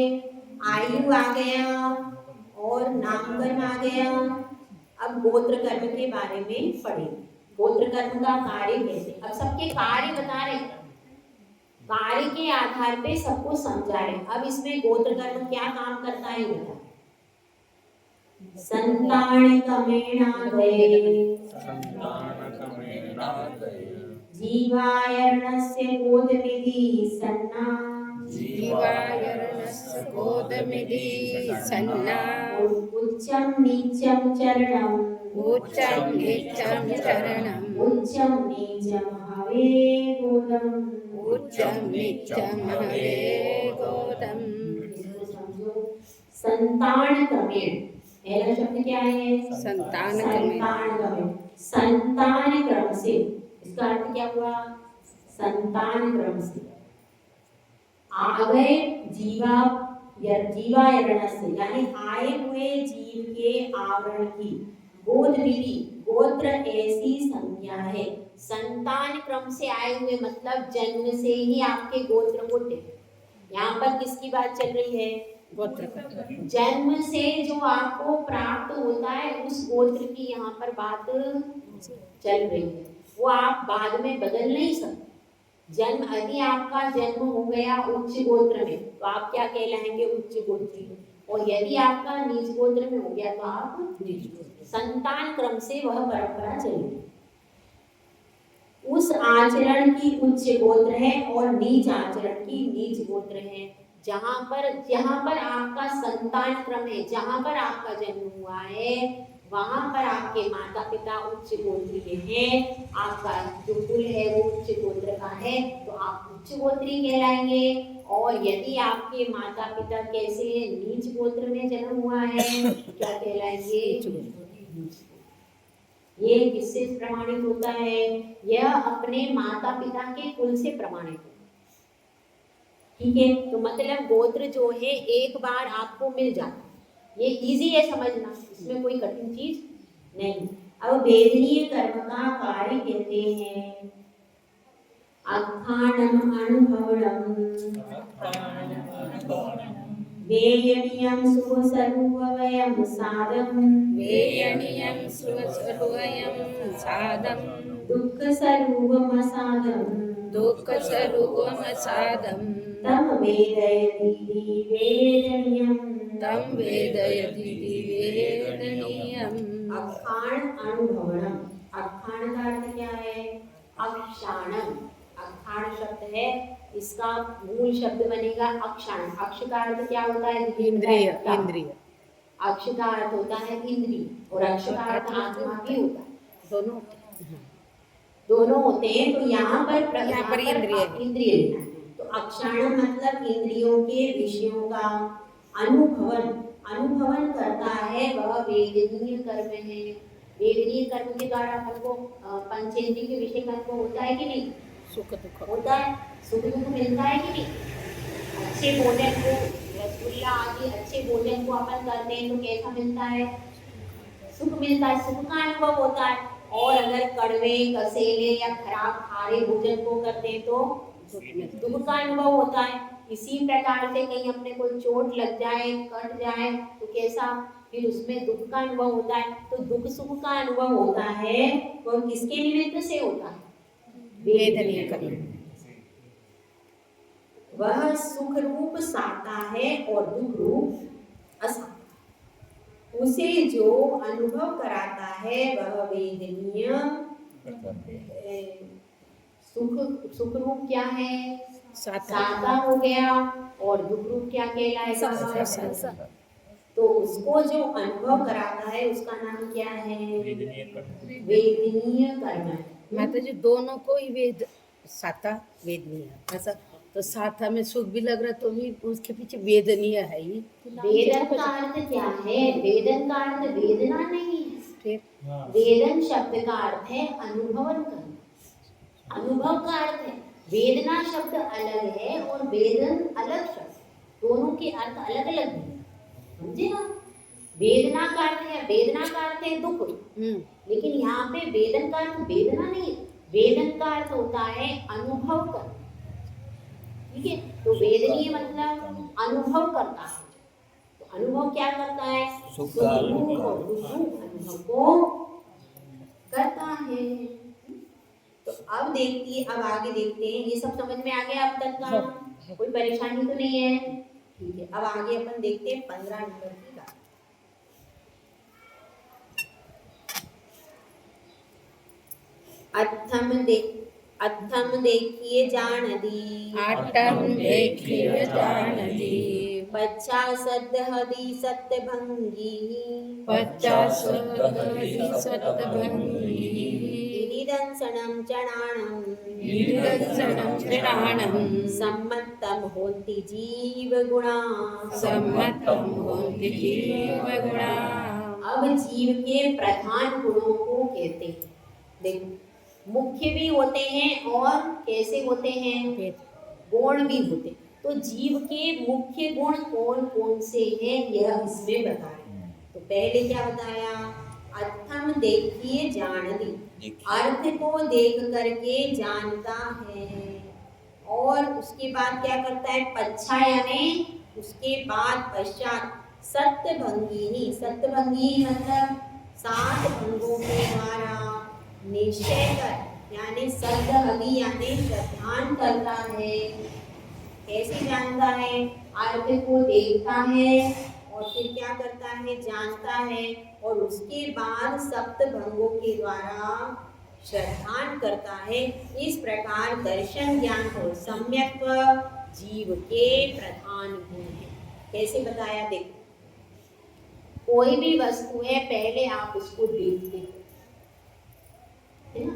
आयु आ गया और नाम कर्म आ गया। अब गोत्र कर्म के बारे में पढ़ेंगे। गोत्र कर्म का कार्य कहते हैं। अब सबके कार्य बता रहे हैं, कार्य के आधार पे सबको समझा रहे हैं। अब इसमें गोत्र कर्म क्या काम करता है ये बता। संतान कमेणादये जीवायर्णस्य गोदमिति सन्ना जीवायर्णस्य गोदमिति सन्ना उच्चं नीचं चरणम् उच्चं नीचं चरणम् उच्चं नीचं हवे गोदम् उच्चं नीचं हवे गोदम्। इसको समझो। संतान क्रमेण, पहला शब्द क्या है? संतान क्रमेण। संतान क्रमेण, संतान क्रम से, इसका अर्थ क्या हुआ? संतान क्रम से आ गए जीवायरण से, यानी आए हुए जीव के आवरण की गोद विधि, गोत्र ऐसी संज्ञा है। संतान क्रम से आए हुए मतलब जन्म से ही आपके गोत्र होते। यहाँ पर किसकी बात चल रही है? गोत्र। जन्म से जो आपको प्राप्त होता है उस गोत्र की यहाँ पर बात चल रही है। वो आप बाद में बदल नहीं सकते। जन्म, यदि आपका जन्म हो गया उच्च गोत्र में तो आप क्या कहलाएंगे? उच्च गोत्री। और यदि आपका नीच गोत्र में हो गया तो आप नीच गोत्री। संतान क्रम से वह परंपरा चलेगी। उस आचरण की उच्च गोत्र है और नीच आचरण की नीच गोत्र है। जहाँ पर आपका संतान क्रम है, जहाँ पर आपका जन्म हुआ है वहाँ पर आपके माता पिता उच्च गोत्रीय हैं, आपका जो कुल है वो उच्च गोत्र का है तो आप उच्च गोत्री कहलाएंगे। और यदि आपके माता पिता कैसे नीच गोत्र में जन्म हुआ है क्या कहलाएंगे? ये किससे प्रमाणित होता है? यह अपने माता पिता के कुल से प्रमाणित होता है। ठीक है, तो मतलब गोत्र जो है एक बार आपको मिल जाता है, ये इजी है समझना, इसमें कोई कठिन चीज नहीं। अब वेदनीय कर्म का कार्य कहते हैं अखाणम अनुभवणम वेयनियम सुसर्ववयम साधम वेयनियं स्वस्वयं साधं दुःख सर्वम साधम दुःखस्वरूपमसाधं तम वेदयति वेदनीयम तं वेदयति वेदनीयम्। अखाण अनुभवणम, अखाण का अर्थ क्या है? अक्षाणम। अखाण शब्द है, इसका मूल शब्द बनेगा अक्षाण। अक्ष का अर्थ क्या होता है? इंद्रिय। इंद्रिय अक्ष का अर्थ होता है इंद्रिय और अक्ष का अर्थ आत्मा भी होता है। दोनों होते हैं। तो यहाँ पर इंद्रिय लेना है। तो अक्षाण मतलब इंद्रियों के विषयों का अनुभवन करता है, वह वेदनीय कर्म है। वेदनीय कर्म के द्वारा अपन को पंचेंद्रिय के विषय का अनुभव होता है कि नहीं? सुख दुख होता है। सुख दुख मिलता है कि नहीं? अच्छे भोजन को, रसगुल्ला आदि अच्छे भोजन को अपन करते हैं तो कैसा मिलता है? सुख मिलता है, सुख का अनुभव होता है। और अगर कड़वे, कसेले या खराब खारे भोजन को करते हैं तो दुख का अनुभव होता है। इसी प्रकार से कहीं अपने को चोट लग जाए, कट जाए तो कैसा, फिर उसमें दुख का अनुभव होता है। तो दुख सुख का अनुभव होता है वो किसके निमित्त से होता है? वेदनीय कर्म। वह सुख रूप साता है और दुख रूप असाता। उसे जो अनुभव कराता है वह वेदनीय सुख रूप क्या है? साता हो गया। और दुख रूप क्या कहलाएगा? तो उसको जो अनुभव कराता है उसका नाम क्या है? वेदनीय कर्म है। माता जी दोनों को ही वेद, साता वेदनीय, ऐसा तो साथा में सुख भी लग रहा तो भी उसके पीछे वेदनीय है ही। वेदन का अर्थ क्या है? वेदन का अर्थ वेदना नहीं है। वेदन शब्द का अर्थ है अनुभवन करना। अनुभव का अर्थ है, वेदना शब्द अलग है और वेदन अलग शब्द, दोनों के अर्थ अलग अलग हैं, समझे ना? वेदना का अर्थ है, वेदना का अर्थ है दुख, लेकिन यहाँ पे वेदन का अर्थ वेदना नहीं है। वेदन का अर्थ होता है अनुभव करना। ठीक है, तो वेदनीय मतलब अनुभव करता है। तो अनुभव क्या करता है? सुख दुख और दुख रूप अनुभव को करता है। अब आगे देखते हैं, ये सब समझ में आ गया अब तक का? कोई परेशानी तो नहीं है? ठीक है, अब आगे अपन देखते हैं 15 नंबर की बात। अथम देखिए जान दी, आठम देखिए जान दी, पचासद हदी सत्य भंगी, 50 सतभंगी, गिरिदंसनम चणाणम, निरंजनम चराणम, सम्मतम होन्ति जीव गुणा। सम्मतम होन्ति जीव गुणा। अब जीव के प्रधान गुणों को कहते हैं। देखो, मुख्य भी होते हैं और कैसे होते हैं, गुण भी होते हैं। तो जीव के मुख्य गुण कौन कौन से हैं यह इसमें बताया। तो पहले क्या बताया, अर्थम देखिए जान दी, अर्थ को देख करके जानता है। और उसके बाद क्या करता है, पच्छा यानी उसके बाद पश्चात सत्यभंगी, सत्यभंगी मतलब 7 भंगों के द्वारा निश्चय कर, यानी सद्हवि यानी प्रधान करता है। कैसे जानता है, अर्थ को देखता है और फिर क्या करता है, जानता है, और उसके बाद सप्त भंगों के द्वारा श्रद्धान करता है। इस प्रकार दर्शन ज्ञान और सम्यक्त्व जीव के प्रधान गुण है। कैसे बताया, देखो, कोई भी वस्तु है, पहले आप उसको देखते हो, है ना?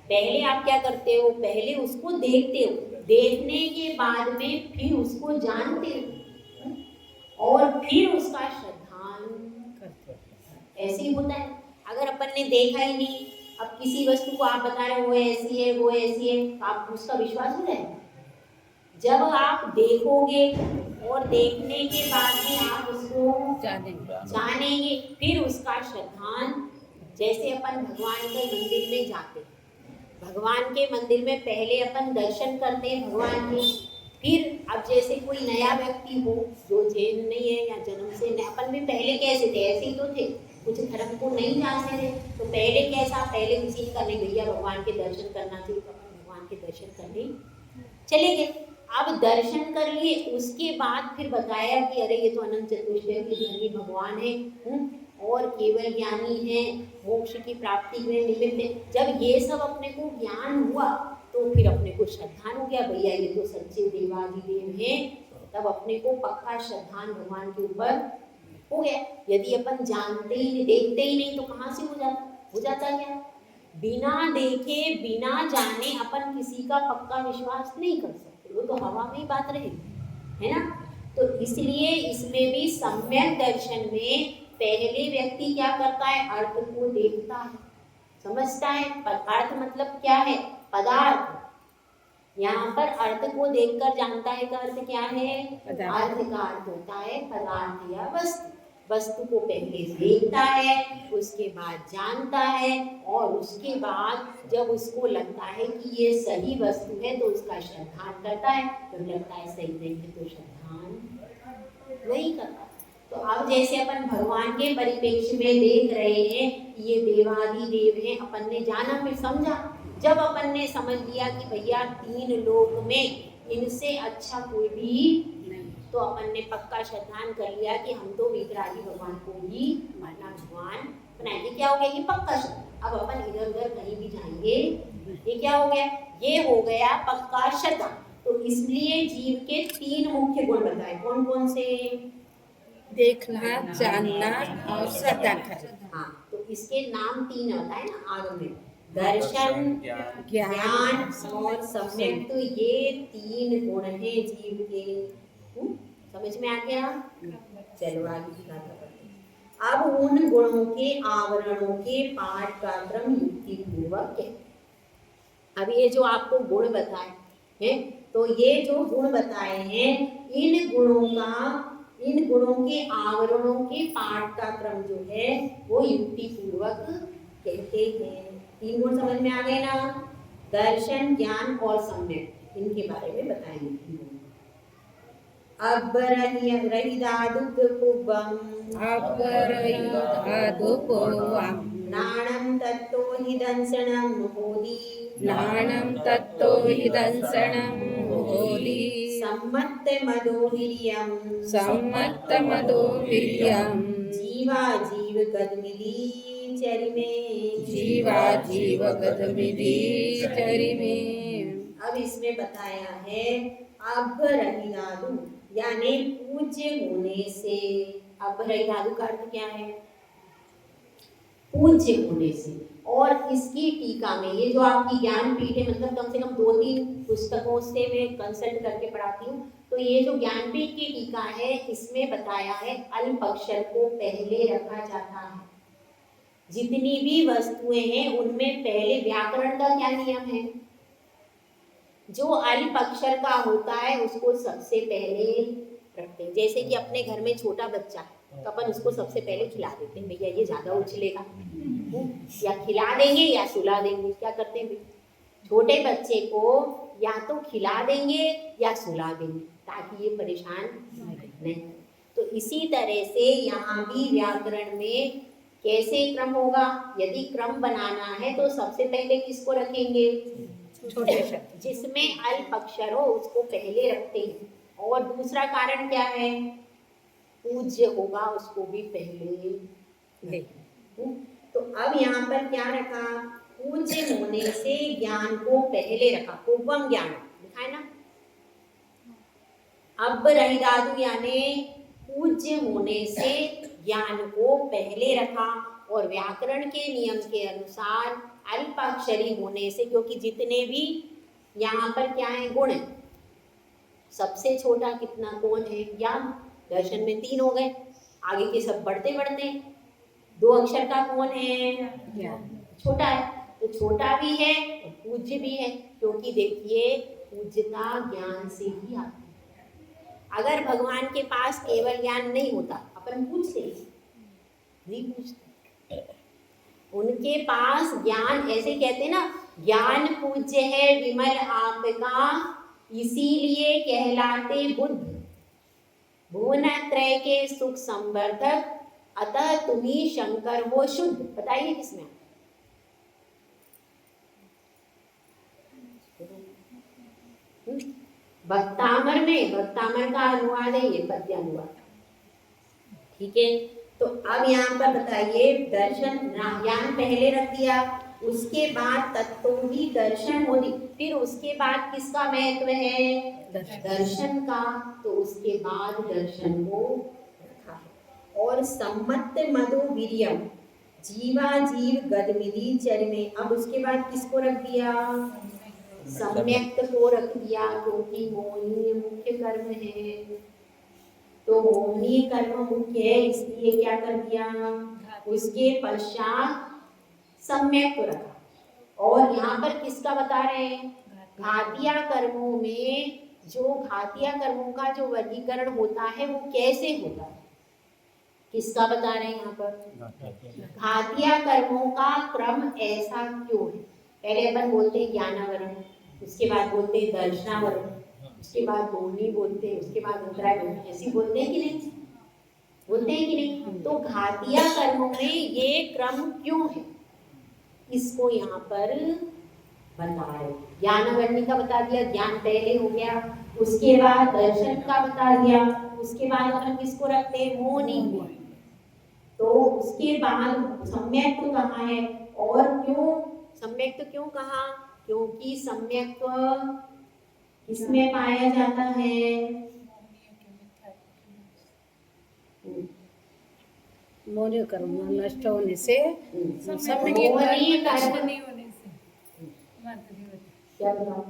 पहले आप क्या करते हो, पहले उसको देखते हो, देखने के बाद में फिर उसको जानते हो और फिर उसका श्रद्धान करते हो। ऐसे ही होता है। अगर अपन ने देखा ही नहीं, अब किसी वस्तु को आप बता रहे हो वो ऐसी है वो ऐसी है, आप उसका विश्वास हो जाएगा। जब आप देखोगे और देखने के बाद में आप उसको जानेंगे, फिर उसका श्रद्धान। जैसे अपन भगवान के मंदिर में जाते, भगवान के मंदिर में पहले अपन दर्शन करते हैं भगवान के, फिर अब जैसे कोई नया व्यक्ति हो जो जैन नहीं है या जन्म से नहीं, अपन भी पहले कैसे थे, ऐसे ही तो थे, कुछ धर्म को नहीं जानते थे। तो पहले कैसा, पहले किसी ने करने भैया भगवान के दर्शन करना चाहिए, तो भगवान के दर्शन करने चले गए। अब दर्शन कर लिए, उसके बाद फिर बताया कि अरे ये तो अनंत चतुर्दशी के धनी भगवान है और केवल ज्ञानी है, मोक्ष की प्राप्ति में निमित्त है। जब ये सब अपने को ज्ञान हुआ तो फिर अपने को श्रद्धान हो गया, भैया ये तो सच्चे देवादिदेव हैं। तब अपने को पक्का श्रद्धान भगवान के ऊपर हो गया। यदि अपन जानते ही नहीं, देखते ही नहीं, तो कहाँ से हो जाता क्या? बिना देखे बिना जाने अपन किसी का पक्का विश्वास नहीं कर सकते, वो तो हवा में ही बात रहेगी, है ना? तो इसलिए इसमें भी सम्यक दर्शन में पहले व्यक्ति क्या करता है, अर्थ को देखता है, समझता है। अर्थ मतलब क्या है, पदार्थ। यहाँ पर अर्थ को देखकर जानता है का अर्थ क्या है, अर्थ का अर्थ होता है पदार्थ या वस्तु। वस्तु को पहले देखता है, उसके बाद जानता है, और उसके बाद जब उसको लगता है कि ये सही वस्तु है तो उसका श्रद्धान करता है। जब लगता है सही नहीं है तो श्रद्धान नहीं करता। तो अब जैसे अपन भगवान के परिप्रेक्ष्य में देख रहे हैं कि ये देवादिदेव हैं, अपन ने जाना, फिर समझा। जब अपन ने समझ लिया कि भैया 3 लोक में इनसे अच्छा कोई भी नहीं, तो अपन ने पक्का श्रद्धान कर लिया कि हम तो वितरागी भगवान को ही माना भगवान बनाएंगे। क्या हो गया, ये पक्का श्रद्धा। अब अपन इधर उधर कहीं भी जाएंगे, ये क्या हो गया, ये हो गया पक्का श्रद्धा। तो इसलिए जीव के 3 मुख्य गुण बताए, कौन कौन से, देखना, जानना और श्रद्धा करना। हाँ, तो इसके नाम 3 होता है ना आगे में, दर्शन, ज्ञान और सम्यक। तो ये 3 गुण हैं जीव के। समझ में आ गया? चलो आगे की बात करते हैं। अब उन गुणों के आवरणों के पाठ का क्रम युक्ति पूर्वक है। अब ये जो आपको गुण बताए हैं, तो ये जो गुण बताए हैं, इन गुणों के आवरणों के पाठ का क्रम जो है वो युक्ति पूर्वक कहते हैं। 3 गुण समझ में आ गए ना, दर्शन, ज्ञान और सम्यक, इनके बारे में बताएंगे। नाणं तत्तो हि दंसनं होदी, नाणं तत्तो हिदंसनं होली सम्मत्तमदोवीर्यं सम्मत्तमदोवीर्यं जीवा जीव कदमिदी चरिमे जीवा जीव गतमिति चरिमे। अब इसमें बताया है अभ्रहिदादु यानी पूज्य होने से। अभ्रहिदादु का अर्थ क्या है? पूज्य होने से। और इसकी टीका में ये जो आपकी ज्ञानपीठ है, मतलब कम से कम 2-3 पुस्तकों से मैं कंसल्ट करके पढ़ाती हूँ, तो ये जो ज्ञानपीठ की टीका है इसमें बताया है अल्प अक्षर को पहले रखा जाता है। जितनी भी वस्तुएं हैं उनमें पहले व्याकरण का क्या नियम है? जो अल्प अक्षर का होता है उसको सबसे पहले रखते हैं। जैसे कि अपने घर में छोटा बच्चा है तो अपन उसको सबसे पहले खिला देते हैं, भैया ये ज्यादा उछलेगा, या खिला देंगे या सुला देंगे। क्या करते हैं? छोटे बच्चे को या तो खिला देंगे या सुला देंगे ताकि ये परेशान नहीं। तो इसी तरह से यहाँ भी व्याकरण में कैसे क्रम होगा? यदि क्रम बनाना है तो सबसे पहले किसको रखेंगे? छोटे अक्षर। जिसमें अल्प अक्षर हो उसको पहले रखते हैं। और दूसरा कारण क्या है? पूज्य होगा उसको भी पहले ले। तो अब यहाँ पर क्या रखा? पूज्य होने से ज्ञान को पहले रखा। पूर्वम ज्ञान लिखा है ना। अब रहिदादु यानी पूज्य होने से ज्ञान को पहले रखा। और व्याकरण के नियम के अनुसार अल्पाक्षरी होने से, क्योंकि जितने भी यहाँ पर क्या है गुण है, सबसे छोटा कितना कौन है? ज्ञान। दर्शन में 3 हो गए, आगे के सब बढ़ते बढ़ते 2 अक्षर का कौन है? छोटा है। तो छोटा भी है और पूज्य भी है, क्योंकि देखिए पूज्यता ज्ञान से ही आती है। अगर भगवान के पास केवल ज्ञान नहीं होता, अपन पूछते नहीं पूछते। उनके पास ज्ञान, ऐसे कहते हैं ना, ज्ञान पूज्य है विमल आपका, इसीलिए कहलाते बुद्ध। भुवनत्रय के सुख संवर्धक, अतः तुम्ही शंकर हो शुद्ध। बताइए किसमें? भक्तामर में। भक्तामर का अनुवाद है ये, पद्य अनुवाद। ठीक है। तो अब यहाँ पर बताइए, दर्शन ज्ञान पहले रख दिया, उसके बाद तत्व ही दर्शन होनी, फिर उसके बाद किसका महत्व है? दर्शन का। तो उसके बाद दर्शन को रखा है। और सम्मत मधु वीर्यम जीवा जीव गदमिदी चरमे। अब उसके बाद किसको रख दिया? सम्यक्त को रख दिया, क्योंकि मोहिनी मुख्य कर्म है। तो मोहिनी कर्म मुख्य है, इसलिए क्या कर दिया? उसके पश्चात सम्यक को रखा। और यहाँ पर किसका बता रहे हैं? घातिया कर्मों में, जो घातिया कर्मों का जो वर्गीकरण होता है वो कैसे होता है, किसका बता रहे हैं यहाँ पर? घातिया कर्मों का क्रम ऐसा क्यों है? पहले अपन बोलते हैं ज्ञानावरण, उसके बाद बोलते हैं दर्शनावरण, उसके बाद मोहिनी बोलते हैं, उसके बाद अंतरावरण। ऐसे बोलते हैं कि नहीं? बोलते हैं कि नहीं? तो घातिया कर्मों में ये क्रम क्यों है, इसको यहाँ पर बता रहे। ज्ञानावरणी का बता दिया, ज्ञान पहले हो गया, उसके बाद दर्शन का बता दिया, उसके बाद अपन किसको रखते हैं? मोहिनी। तो उसके बाद सम्यक तो कहाँ है और क्यों सम्यक तो क्यों कहा? क्योंकि सम्यक किसमें पाया जाता है? मोह कर्म नष्ट होने से, मोहनीय कर्म नहीं होने से, क्या बताऊं?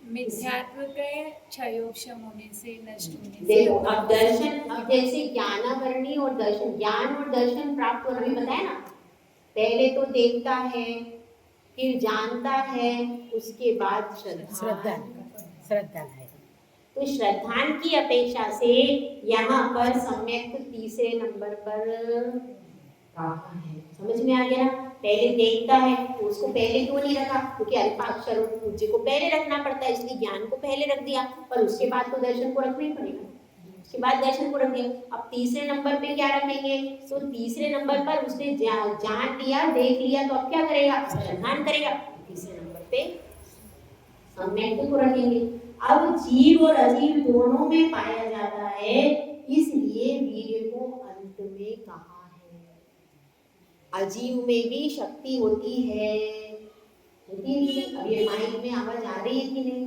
मिथ्यात्व के क्षयोक्षम होने से, नष्ट होने से। देखो अब दर्शन, अब जैसे ज्ञानावरणी और दर्शन, ज्ञान और दर्शन प्राप्त होना भी बताया ना। पहले तो देखता है, फिर जानता है, उसके बाद श्रद्धा है। तो श्रद्धान की अपेक्षा से यहाँ पर सम्यक तीसरे नंबर पर रखा है। समझ में आ गया? पहले देखता है तो उसको पहले क्यों नहीं रखा? क्योंकि अल्पाक्षर और पूज्य को पहले रखना पड़ता है, इसलिए ज्ञान को पहले रख दिया, पर उसके बाद तो दर्शन को रखना ही पड़ेगा। उसके बाद दर्शन को रख दिया। अब तीसरे नंबर पे क्या रखेंगे? तो तीसरे नंबर पर उसने जान लिया, देख लिया, तो अब क्या करेगा? श्रद्धान करेगा। तीसरे नंबर सकते, सम्यक तो रखेंगे। अब जीव और अजीव दोनों में पाया जाता है, इसलिए वीर्य को अंत में कहा है। अजीव में भी शक्ति होती है, होती है। अब ये माइक में आवाज आ रही है कि नहीं?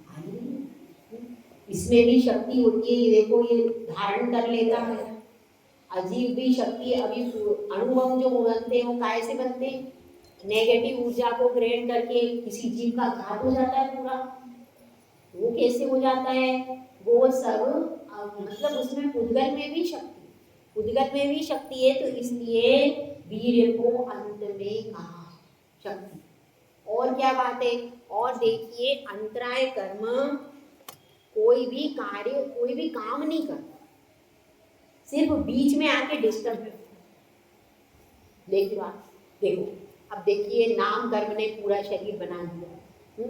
आ रही है। इसमें भी शक्ति होती है, ये देखो ये धारण कर लेता है। अजीव भी शक्ति, अभी अणुबम जो बनते हैं वो काय से बनते हैं? नेगेटिव ऊर्जा को ग्रहण करके किसी जीव का घात हो जाता है पूरा। वो कैसे हो जाता है? वो सब मतलब उसमें उद्गल में भी शक्ति, उद्गल में भी शक्ति है, तो इसलिए वीर्य को अंत में कहा शक्ति। और क्या बात है? और देखिए, अंतराय कर्म कोई भी कार्य, कोई भी काम नहीं करता, सिर्फ बीच में आके डिस्टर्ब करता। देखो आप, देखो अब देखिए, नाम कर्म ने पूरा शरीर बना दिया,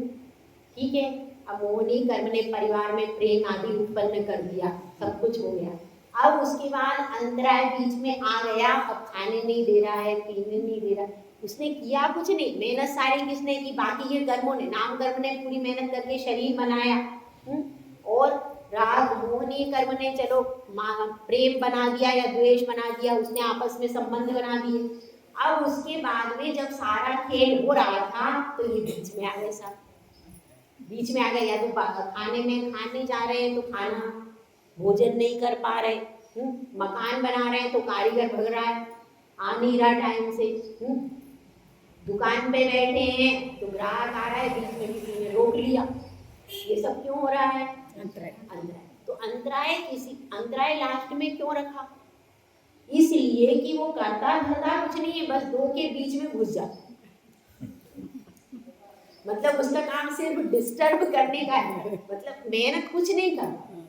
ठीक है। अब मोहनी कर्म ने परिवार में प्रेम आदि उत्पन्न कर दिया, सब कुछ हो गया। अब उसके बाद अंतराय बीच में आ गया, अब खाने नहीं दे रहा है, पीने नहीं दे रहा। उसने किया कुछ नहीं, मेहनत सारी किसने की? बाकी के कर्मों ने, नाम कर्म ने पूरी मेहनत करके शरीर बनाया, और राग मोहनी कर्म ने चलो प्रेम बना दिया या द्वेष बना दिया, उसने आपस में संबंध बना दिए। अब उसके बाद में जब सारा खेल हो रहा था, तो ये बीच में आ गए साहब, बीच में आ गए। या तो खाने में खाने जा रहे हैं तो खाना भोजन नहीं कर पा रहे, मकान बना रहे हैं तो कारीगर भग रहा है, आ नहीं रहा टाइम से, दुकान पे बैठे हैं तो ग्राहक आ रहा है, बीच में किसी ने रोक लिया। ये सब क्यों हो रहा है? अंतराय। तो अंतराय अंतराय लास्ट में क्यों रखा? इसलिए कि वो करता धरता कुछ नहीं है, बस दो के बीच में घुस जाता। मतलब उसका काम सिर्फ डिस्टर्ब करने का है, मतलब मेहनत कुछ नहीं करना,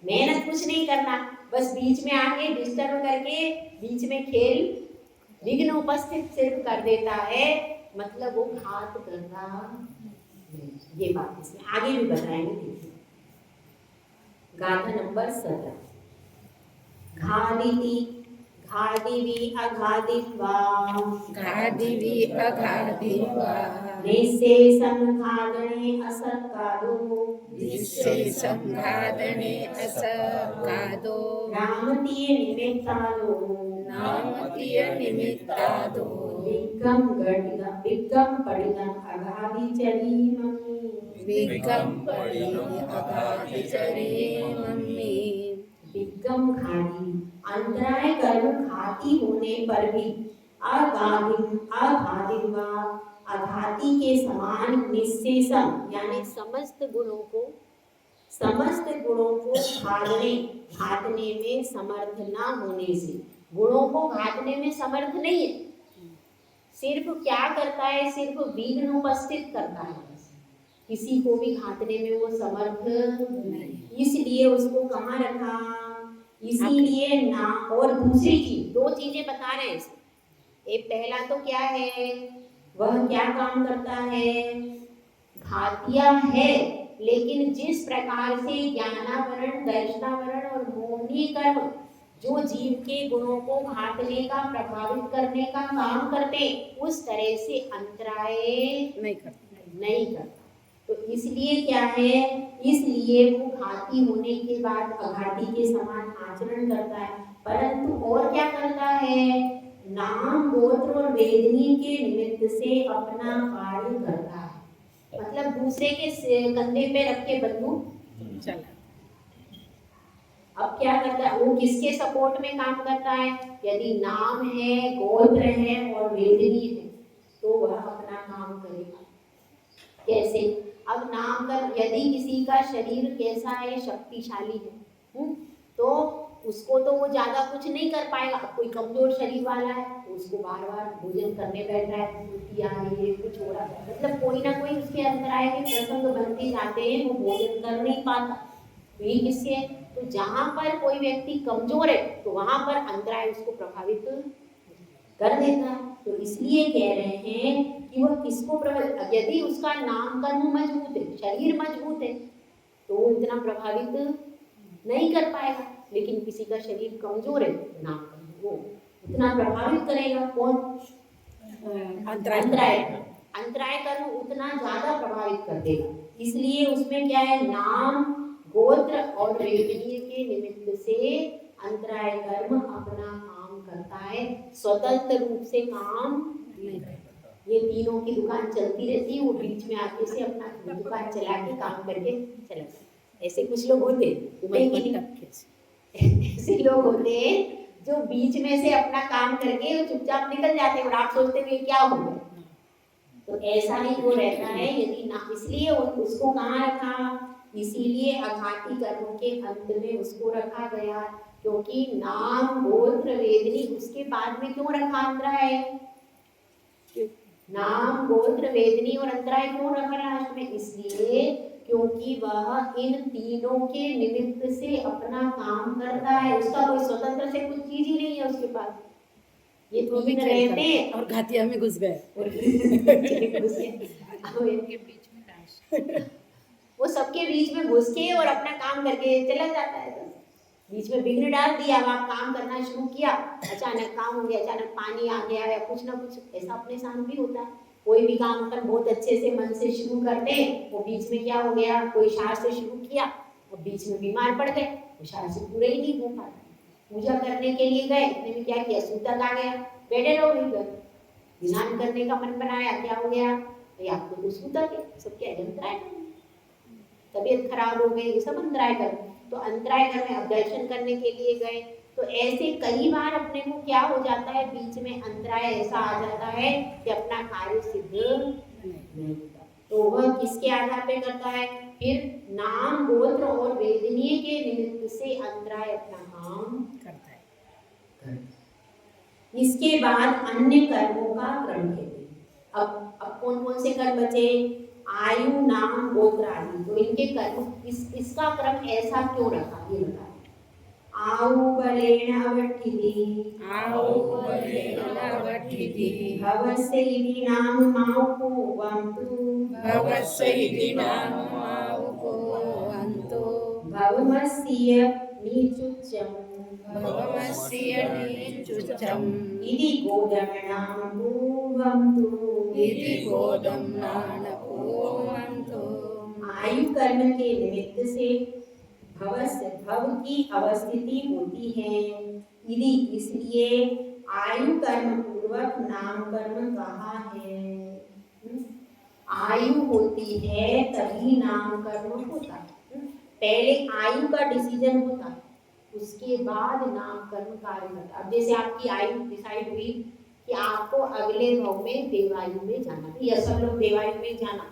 मेहनत कुछ नहीं करना, बस बीच में आके डिस्टर्ब करके बीच में खेल विघ्न उपस्थित सिर्फ कर देता है, मतलब वो घात करना। ये बात इसमें आगे भी बताएंगे। देखिए गाथा नंबर 17। घादिति घादिवि अघादित्वा, घादिवि अघादित्वा, निःशेषं घादने असत्कादो, निःशेषं घादने असत्कादो, नामतीय निमित्तादो, नामतीय निमित्तादो, विक्रम पडिदं अघादिचरी मम्मी, विक्रम पडिदं अघादिचरी मम्मी। विक्रम घाती, अंतराय कर्म घाती होने पर भी अघाती के समान निःशेषम यानी समस्त गुणों को घातने में समर्थ ना होने से, गुणों को घातने में समर्थ नहीं है, सिर्फ क्या करता है? सिर्फ विघ्न उपस्थित करता है, किसी को भी घातने में वो समर्थ नहीं, इसलिए उसको कहाँ रखा? इसीलिए ना। और दूसरी चीज, दो चीजें बता रहे हैं इसमें। एक पहला तो क्या है, वह क्या काम करता है? घातिया है, लेकिन जिस प्रकार से ज्ञानावरण, दर्शनावरण और मोहनी कर्म जो जीव के गुणों को घातने का, प्रभावित करने का काम करते, उस तरह से अंतराय नहीं करता। तो इसलिए क्या है? इसलिए वो घाती होने के बाद अघाती के समान आचरण करता है, परंतु और क्या करता है? नाम गोत्र और वेदनी के निमित्त से अपना कार्य करता है, मतलब दूसरे के कंधे पे रख के बंदूक चला। अब क्या करता है? वो किसके सपोर्ट में काम करता है? यदि नाम है, गोत्र है और वेदनी है, तो वह अपना काम करेगा। कैसे? अब नाम कर, यदि किसी का शरीर कैसा है, शक्तिशाली है, तो उसको तो वो ज्यादा कुछ नहीं कर पाएगा। अब कोई कमजोर शरीर वाला है तो उसको बार बार भोजन करने बैठ रहा है, उल्टी आ रही है, कुछ हो रहा है, मतलब कोई ना कोई उसके अंतराय के प्रसंग बनते जाते हैं, वो भोजन कर नहीं पाता। तो ये किससे? तो जहाँ पर कोई व्यक्ति कमजोर है तो वहां पर अंतराय उसको प्रभावित कर देता है। तो इसलिए कह रहे हैं कि वह किसको प्रभावित, यदि उसका नाम कर्म मजबूत है, शरीर मजबूत है, तो वो इतना प्रभावित नहीं कर पाएगा। लेकिन किसी का शरीर कमजोर है, नाम कर्म वो इतना प्रभावित करेगा। कौन? अंतराय। अंतराय कर्म उतना ज्यादा प्रभावित कर देगा। इसलिए उसमें क्या है, नाम गोत्र और वेदनीय के निमित्त से अंतराय कर्म अपना काम करता है, स्वतंत्र रूप से काम नहीं करता। ये तीनों की दुकान चलती रहती है, वो बीच में आके से अपना दुकान चला के काम करके चला जाता है। ऐसे कुछ लोग होते ऐसे लोग होते हैं जो बीच में से अपना काम करके वो चुपचाप निकल जाते हैं और आप सोचते हैं क्या हो गया। तो ऐसा ही वो रहता है यदि ना, इसलिए उसको कहाँ रखा, इसीलिए अघाती कर्मों के अंत में उसको रखा गया, क्योंकि नाम गोत्र वेदनी उसके बाद में क्यों रखा अंतराय, नाम गोत्र वेदनी और अंतराय क्यों रखा लास्ट में, इसलिए क्योंकि वह इन तीनों के निमित्त से अपना काम करता है, उसका कोई स्वतंत्र से कुछ चीज ही नहीं है उसके पास। ये वो भी तीन रहते और घातिया में घुस गए और उनके बीच में डांस। वो सबके बीच में घुस के और अपना काम करके चला जाता है। बस बीच में विघ्न डाल दिया, अब आप काम करना शुरू किया, अचानक काम हो गया, अचानक पानी आ गया या कुछ ना कुछ ऐसा अपने साथ भी होता है। कोई भी काम अपन बहुत अच्छे से मन से शुरू करते हैं, वो बीच में क्या हो गया, कोई शास्त्र से शुरू किया और बीच में बीमार पड़ गए, वो शास्त्र पूरा ही नहीं हो पाता। पूजा करने के लिए गए, इतने में क्या किया, सूतक आ गया, बैठे रहो नहीं गए, स्नान करने का मन बनाया, क्या हो गया, तो आपको तो सूतक है, सब क्या अंतराय, तबीयत खराब हो गई, ये सब अंतराय कर। तो अंतराय घर में आप दर्शन करने के लिए गए, तो ऐसे कई बार अपने को क्या हो जाता है, बीच में अंतराय ऐसा आ जाता है कि अपना कार्य सिद्ध नहीं होता। तो वह किसके आधार पे करता है, फिर नाम गोत्र और वेदनीय के निमित्त से अंतराय अपना काम करता है। इसके बाद अन्य कर्मों का क्रम कहते हैं। अब कौन कौन से कर्म बचे, आयु नाम गोत्र आदि, तो इनके कर्म इसका क्रम ऐसा क्यों रखा ये बता। आउ बलेन अवठिति, भवस्य इति नाम माउको वन्तु, भवमस्य नीचुच्चम् इति गोदम्नाम भूवन्तु। आयु कर्म के निमित्त से भव की अवस्थिति होती है, यदि इसलिए आयु कर्म पूर्वक नाम कर्म कहा है। आयु होती है तभी नाम कर्म होता है, पहले आयु का डिसीजन होता है, उसके बाद नाम कर्म कार्य होता है। अब जैसे आपकी आयु डिसाइड हुई कि आपको अगले भाव में देवायु में जाना, या सब लोग देवायु में जाना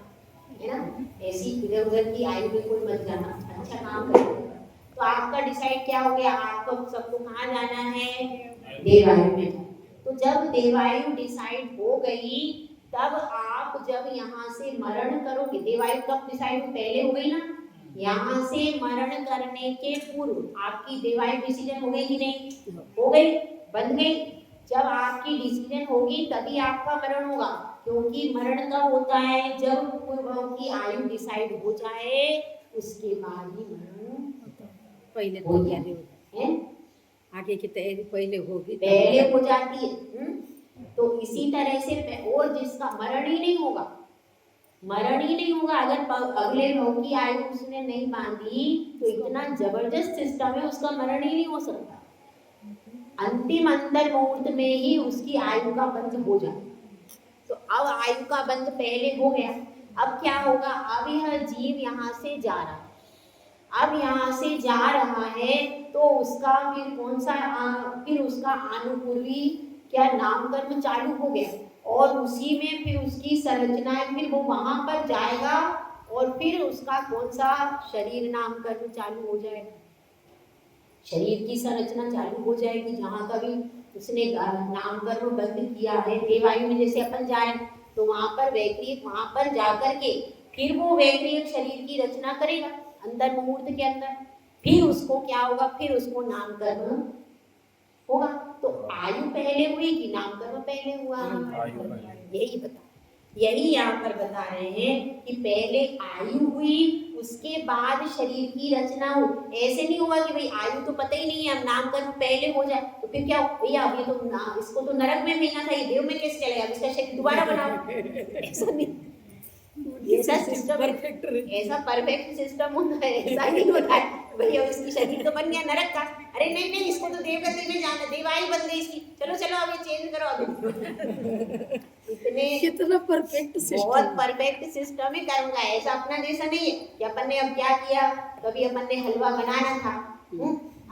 है ना, ऐसी इधर उधर की आयु में कोई मत जाना, अच्छा काम करेगा। तो आपका डिसाइड क्या हो गया, आपको सबको कहाँ जाना है, देवायु में। तो जब देवायु डिसाइड हो गई, तब आप जब यहाँ से मरण करोगे, देवायु कब डिसाइड पहले हो गई ना, यहाँ से मरण करने के पूर्व आपकी देवायु डिसीजन हो गई कि नहीं, हो गई, बन गई। जब आपकी डिसीजन होगी तभी आपका मरण होगा, क्योंकि मरण कब होता है, जब पूर्व की आयु डिसाइड हो जाए, उसके बाद ही मरण पहले हो तैयारी है, आगे की तैयारी पहले होगी, पहले हो जाती है। तो इसी तरह से और जिसका मरण ही नहीं होगा, मरण ही नहीं होगा, अगर अगले भाव की आयु उसने नहीं बांधी, तो इतना जबरदस्त सिस्टम है, उसका मरण ही नहीं हो सकता। अंतिम अंतर मुहूर्त में ही उसकी आयु का बंध हो जाए। तो अब आयु का बंध पहले हो गया, अब क्या होगा, अब यह जीव यहाँ से जा रहा है, अब यहाँ से जा रहा है, तो उसका फिर कौन सा फिर उसका अनुपूर्वी क्या नाम कर्म चालू हो गया, और उसी में फिर उसकी संरचना है, फिर वो वहां पर जाएगा और फिर उसका कौन सा शरीर नाम कर्म चालू हो जाएगा, शरीर की संरचना चालू हो जाएगी। जहाँ का भी उसने नाम कर्म बंद किया है, देवायु में जैसे अपन जाए तो वहां पर वैक्रियक, वहां पर जाकर के फिर वो वैक्रियक शरीर की रचना करेगा अंदर मुहूर्त के अंदर, फिर उसको क्या होगा, फिर उसको नाम कर्म होगा। तो आयु पहले हुई कि नाम कर्म पहले हुआ, यही बता। यही यहाँ पर बता रहे हैं कि पहले आयु हुई, उसके बाद शरीर की रचना हुई। ऐसे नहीं हुआ कि भाई आयु तो पता ही नहीं है, अब नामकर्म पहले हो जाए तो फिर क्या भैया अभी तो इसको तो नरक में भेजना था, ये देव में कैसे चलेगा, इसका शरीर दोबारा बनाओ। ऐसा नहीं, ऐसा सिस्टम परफेक्ट ऐसा परफेक्ट सिस्टम होता है, ऐसा नहीं होता है भैया इसकी शरीर तो बन गया नरक का, अरे नहीं नहीं इसको तो देवगति में जाना, देवाई बन गई इसकी, चलो चलो अभी चेंज करो अभी। इतने कितना परफेक्ट बहुत सिस्टम। परफेक्ट सिस्टम है कर्म का। ऐसा अपना जैसा नहीं है कि अपन ने अब क्या किया, कभी अपन ने हलवा बनाना था,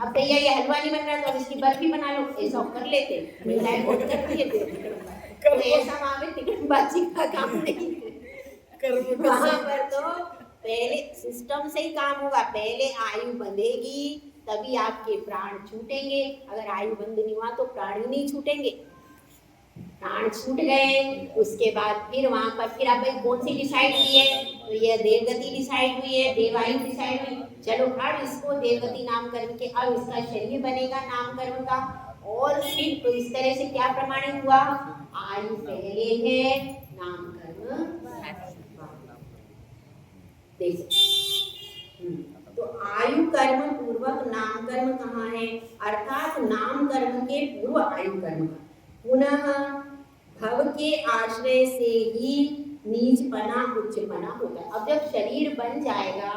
अब भैया ये हलवा नहीं बन रहा तो अब इसकी बर्फी बना लो, ऐसा कर लेते महिलाएं बहुत करती है। तो ऐसा वहाँ पे टिकटबाजी का काम नहीं है, कर्म वहाँ पर तो पहले सिस्टम से ही काम होगा। पहले आयु बंधेगी तभी आपके प्राण छूटेंगे, अगर आयु बंद नहीं हुआ तो प्राण ही नहीं छूटेंगे। प्राण छूट गए उसके बाद फिर वहाँ पर फिर आप भाई कौन सी डिसाइड हुई है, तो ये देवगति डिसाइड हुई है, देवायु डिसाइड हुई, चलो अब इसको देवगति नाम करके अब इसका शरीर बनेगा नामकर्म का। और फिर तो इस तरह से क्या प्रमाणित हुआ, आयु पहले है नामकर्म देखो। तो आयु कर्म पूर्वक नाम कर्म कहाँ है, अर्थात नाम कर्म के पूर्व आयु कर्म। पुनः भव के आश्रय से ही नीचपना उच्चपना होता है। अब जब शरीर बन जाएगा,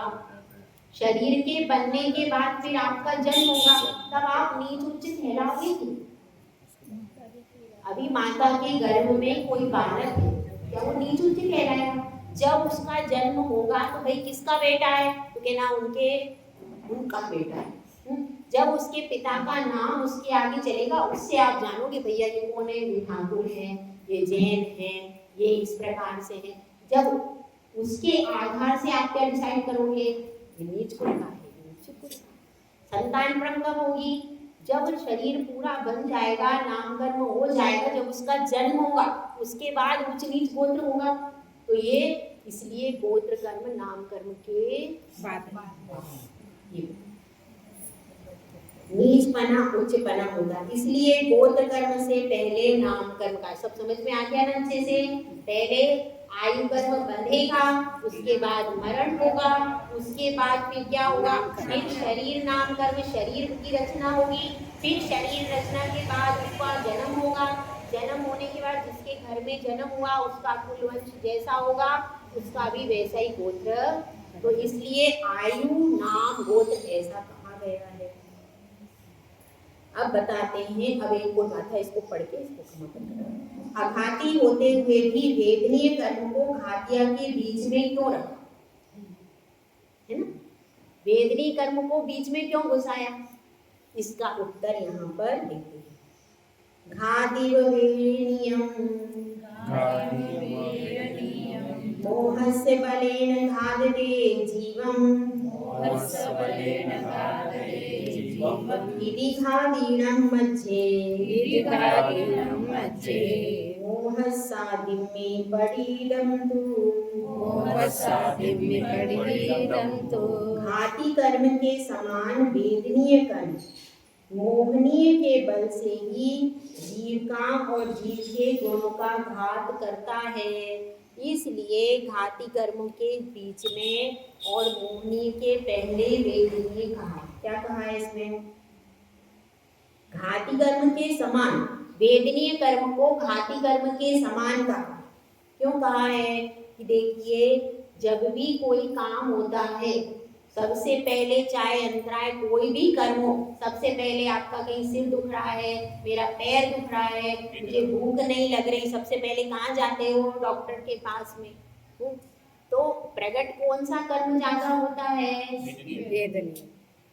शरीर के बनने के बाद फिर आपका जन्म होगा, तब आप नीच उच्च कहलाओगे क्यों? अभी माता के गर्भ में कोई बालक है, क्या वो नीच उच्च कहलाएगा? जब उसका जन्म होगा तो भाई किसका बेटा है, तो कहना उनका बेटा है। जब उसके पिता का नाम उसके आगे चलेगा, उससे आप जानोगे भैया ये कौन है, ये ठाकुर है, ये जैन है, ये इस प्रकार से है। जब उसके आधार से आप क्या डिसाइड करोगे, ये नीच कुल का है, नीच कुल का। संतान क्रम कब होगी, जब शरीर पूरा बन जाएगा, नामकर्म हो जाएगा, जब उसका जन्म होगा, उसके बाद उच्च नीच गोत्र होगा। तो ये इसलिए गोत्र कर्म नाम कर्म के नीचपना उच्चपना होगा, इसलिए गोत्र कर्म से पहले नाम कर्म का। सब समझ में आ गया ना अच्छे से? पहले आयु कर्म बंधेगा, उसके बाद मरण होगा, उसके बाद फिर क्या होगा, फिर शरीर नाम कर्म, शरीर की रचना होगी, फिर शरीर रचना के बाद उसका जन्म होगा, जन्म होने के बाद जिसके घर में जन्म हुआ उसका कुल वंश जैसा होगा, उसका भी वैसा ही गोत्र। तो इसलिए आयु नाम गोत्र ऐसा कहा गया है। अब बताते हैं, अब एक और गाथा इसको पढ़ के इसको समापन करें। अघाती होते हुए भी वेदनीय कर्म को घातिया के बीच में क्यों रखा, है ना? वेदनीय कर्म को बीच में क्यों घुसाया, इसका उत्तर यहाँ पर देते हैं। घातिव वेदनीयं मोहस्य बलेन घातते जीवम् इति घातीनां मध्ये मोहस्सादिमे पडीदं तु घाती कर्म के समान वेदनीय कर्म मोहनीय के बल से ही जीव का और जीव के गुणों का घात करता है। इसलिए घाती कर्मों के बीच में और मोहनीय के पहले वेदनीय कहा। क्या कहा है इसमें, घाती कर्म के समान, वेदनीय कर्म को घाती कर्म के समान कहा। क्यों कहा है कि देखिए जब भी कोई काम होता है, सबसे पहले चाहे अंतराय कोई भी कर्म हो, सबसे पहले आपका कहीं सिर दुख रहा है, मेरा पैर दुख रहा है, मुझे भूख नहीं लग रही, सबसे पहले कहाँ जाते हो, डॉक्टर के पास में। तो प्रकट कौन सा कर्म ज्यादा होता है,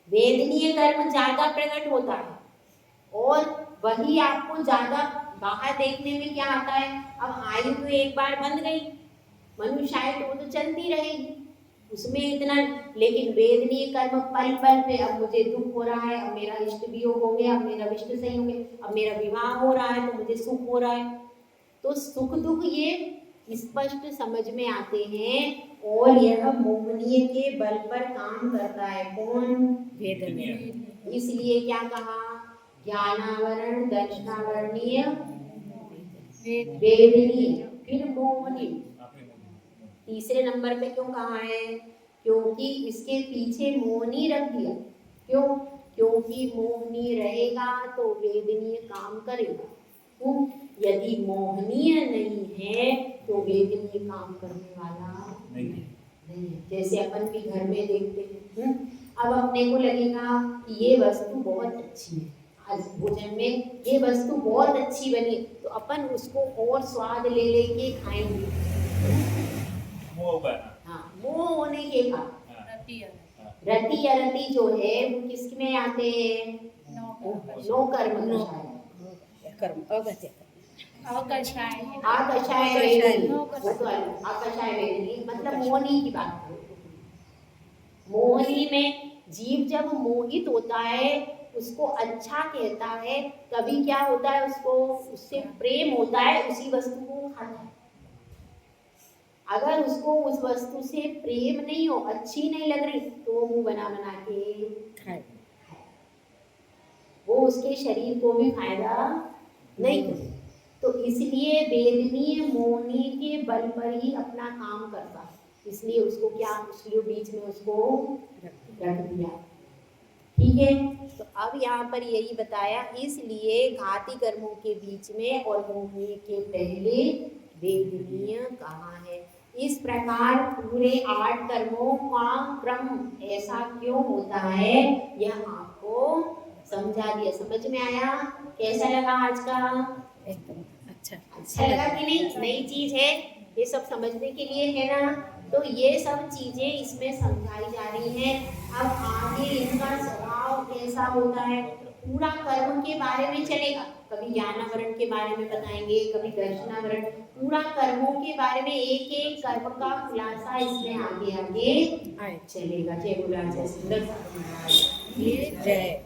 वेदनीय कर्म ज्यादा प्रकट होता है, और वही आपको ज्यादा बाहर देखने में क्या आता है। अब आयु तो एक बार बंध गई, मनुष्य आयु वो तो चलती रहेगी, उसमें इतना, लेकिन वेदनीय कर्म पल पल पे, अब मुझे दुख हो रहा है, अब मेरा इष्ट वियोग हो गया, अब मेरा इष्ट सही हो गया, अब मेरा विवाह हो रहा है तो मुझे सुख हो रहा है। तो सुख दुख ये स्पष्ट समझ में आते हैं, और यह मोहनीय के बल पर काम करता है। कौन, वेदनीय। इसलिए क्या कहा, ज्ञानावरण दर्शनावरणीय वेदनीय। फिर मोहनी। आखिरी मोहनी। तीसरे नंबर पे क्यों कहा है? क्योंकि इसके पीछे मोहनी रख दिया। क्यों? क्योंकि मोहनी रहेगा तो वेदनीय काम करेगा। यदि मोहनीय नहीं है तो वेदनीय काम करने वाला नहीं। जैसे अपन भी घर में देखते हैं, अब अपने को लगेगा कि ये वस्तु बहुत अच्छी है, आज भोजन में ये वस्तु बहुत अच्छी बनी, तो अपन उसको और स्वाद ले लेके खाएंगे। मोह होगा। हाँ, मोह होने के बाद रति रति अरति जो है वो किसमें आते हैं? नो कर्म कषाय। कर्म अगत्य अकषाय आकषाय वेदनी, वो तो आकषाय वेदनी मतलब मोहनी की बात करो। मोहनी में जीव जब मोहित होता है उसको अच्छा कहता है, तभी क्या होता है, उसको उससे प्रेम होता है, उसी वस्तु को खाता है। अगर उसको उस वस्तु से प्रेम नहीं हो, अच्छी नहीं लग रही, तो वो मुंह बना बना के खाए। वो उसके शरीर को भी फायदा नहीं करे। तो इसलिए वेदनीय मोहनी के बल पर ही अपना काम करता है, इसलिए उसको क्या, इसलिए बीच में उसको रख दिया। ठीक है, तो अब यहाँ पर यही बताया, इसलिए घाती कर्मों के बीच में और मोहनी के पहले वेदनीय कहा है। इस प्रकार पूरे 8 कर्मों का क्रम ऐसा क्यों होता है, यह आपको समझा दिया। समझ में आया? कैसा लगा आज का? एकदम अच्छा अच्छा लगा कि नहीं? नई चीज है, ये सब समझने के लिए है ना। तो ये सब चीजें इसमें समझाई जा रही हैं। अब आगे इनका स्वभाव कैसा होता है, पूरा कर्म के बारे में चलेगा। कभी ज्ञानावरण के बारे में बताएंगे, कभी दर्शनावरण, पूरा कर्मों के बारे में एक एक कर्म का खुलासा इसमें आगे आगे आए। चलेगा। जय गुरु राजा सुंदर महाराज। जय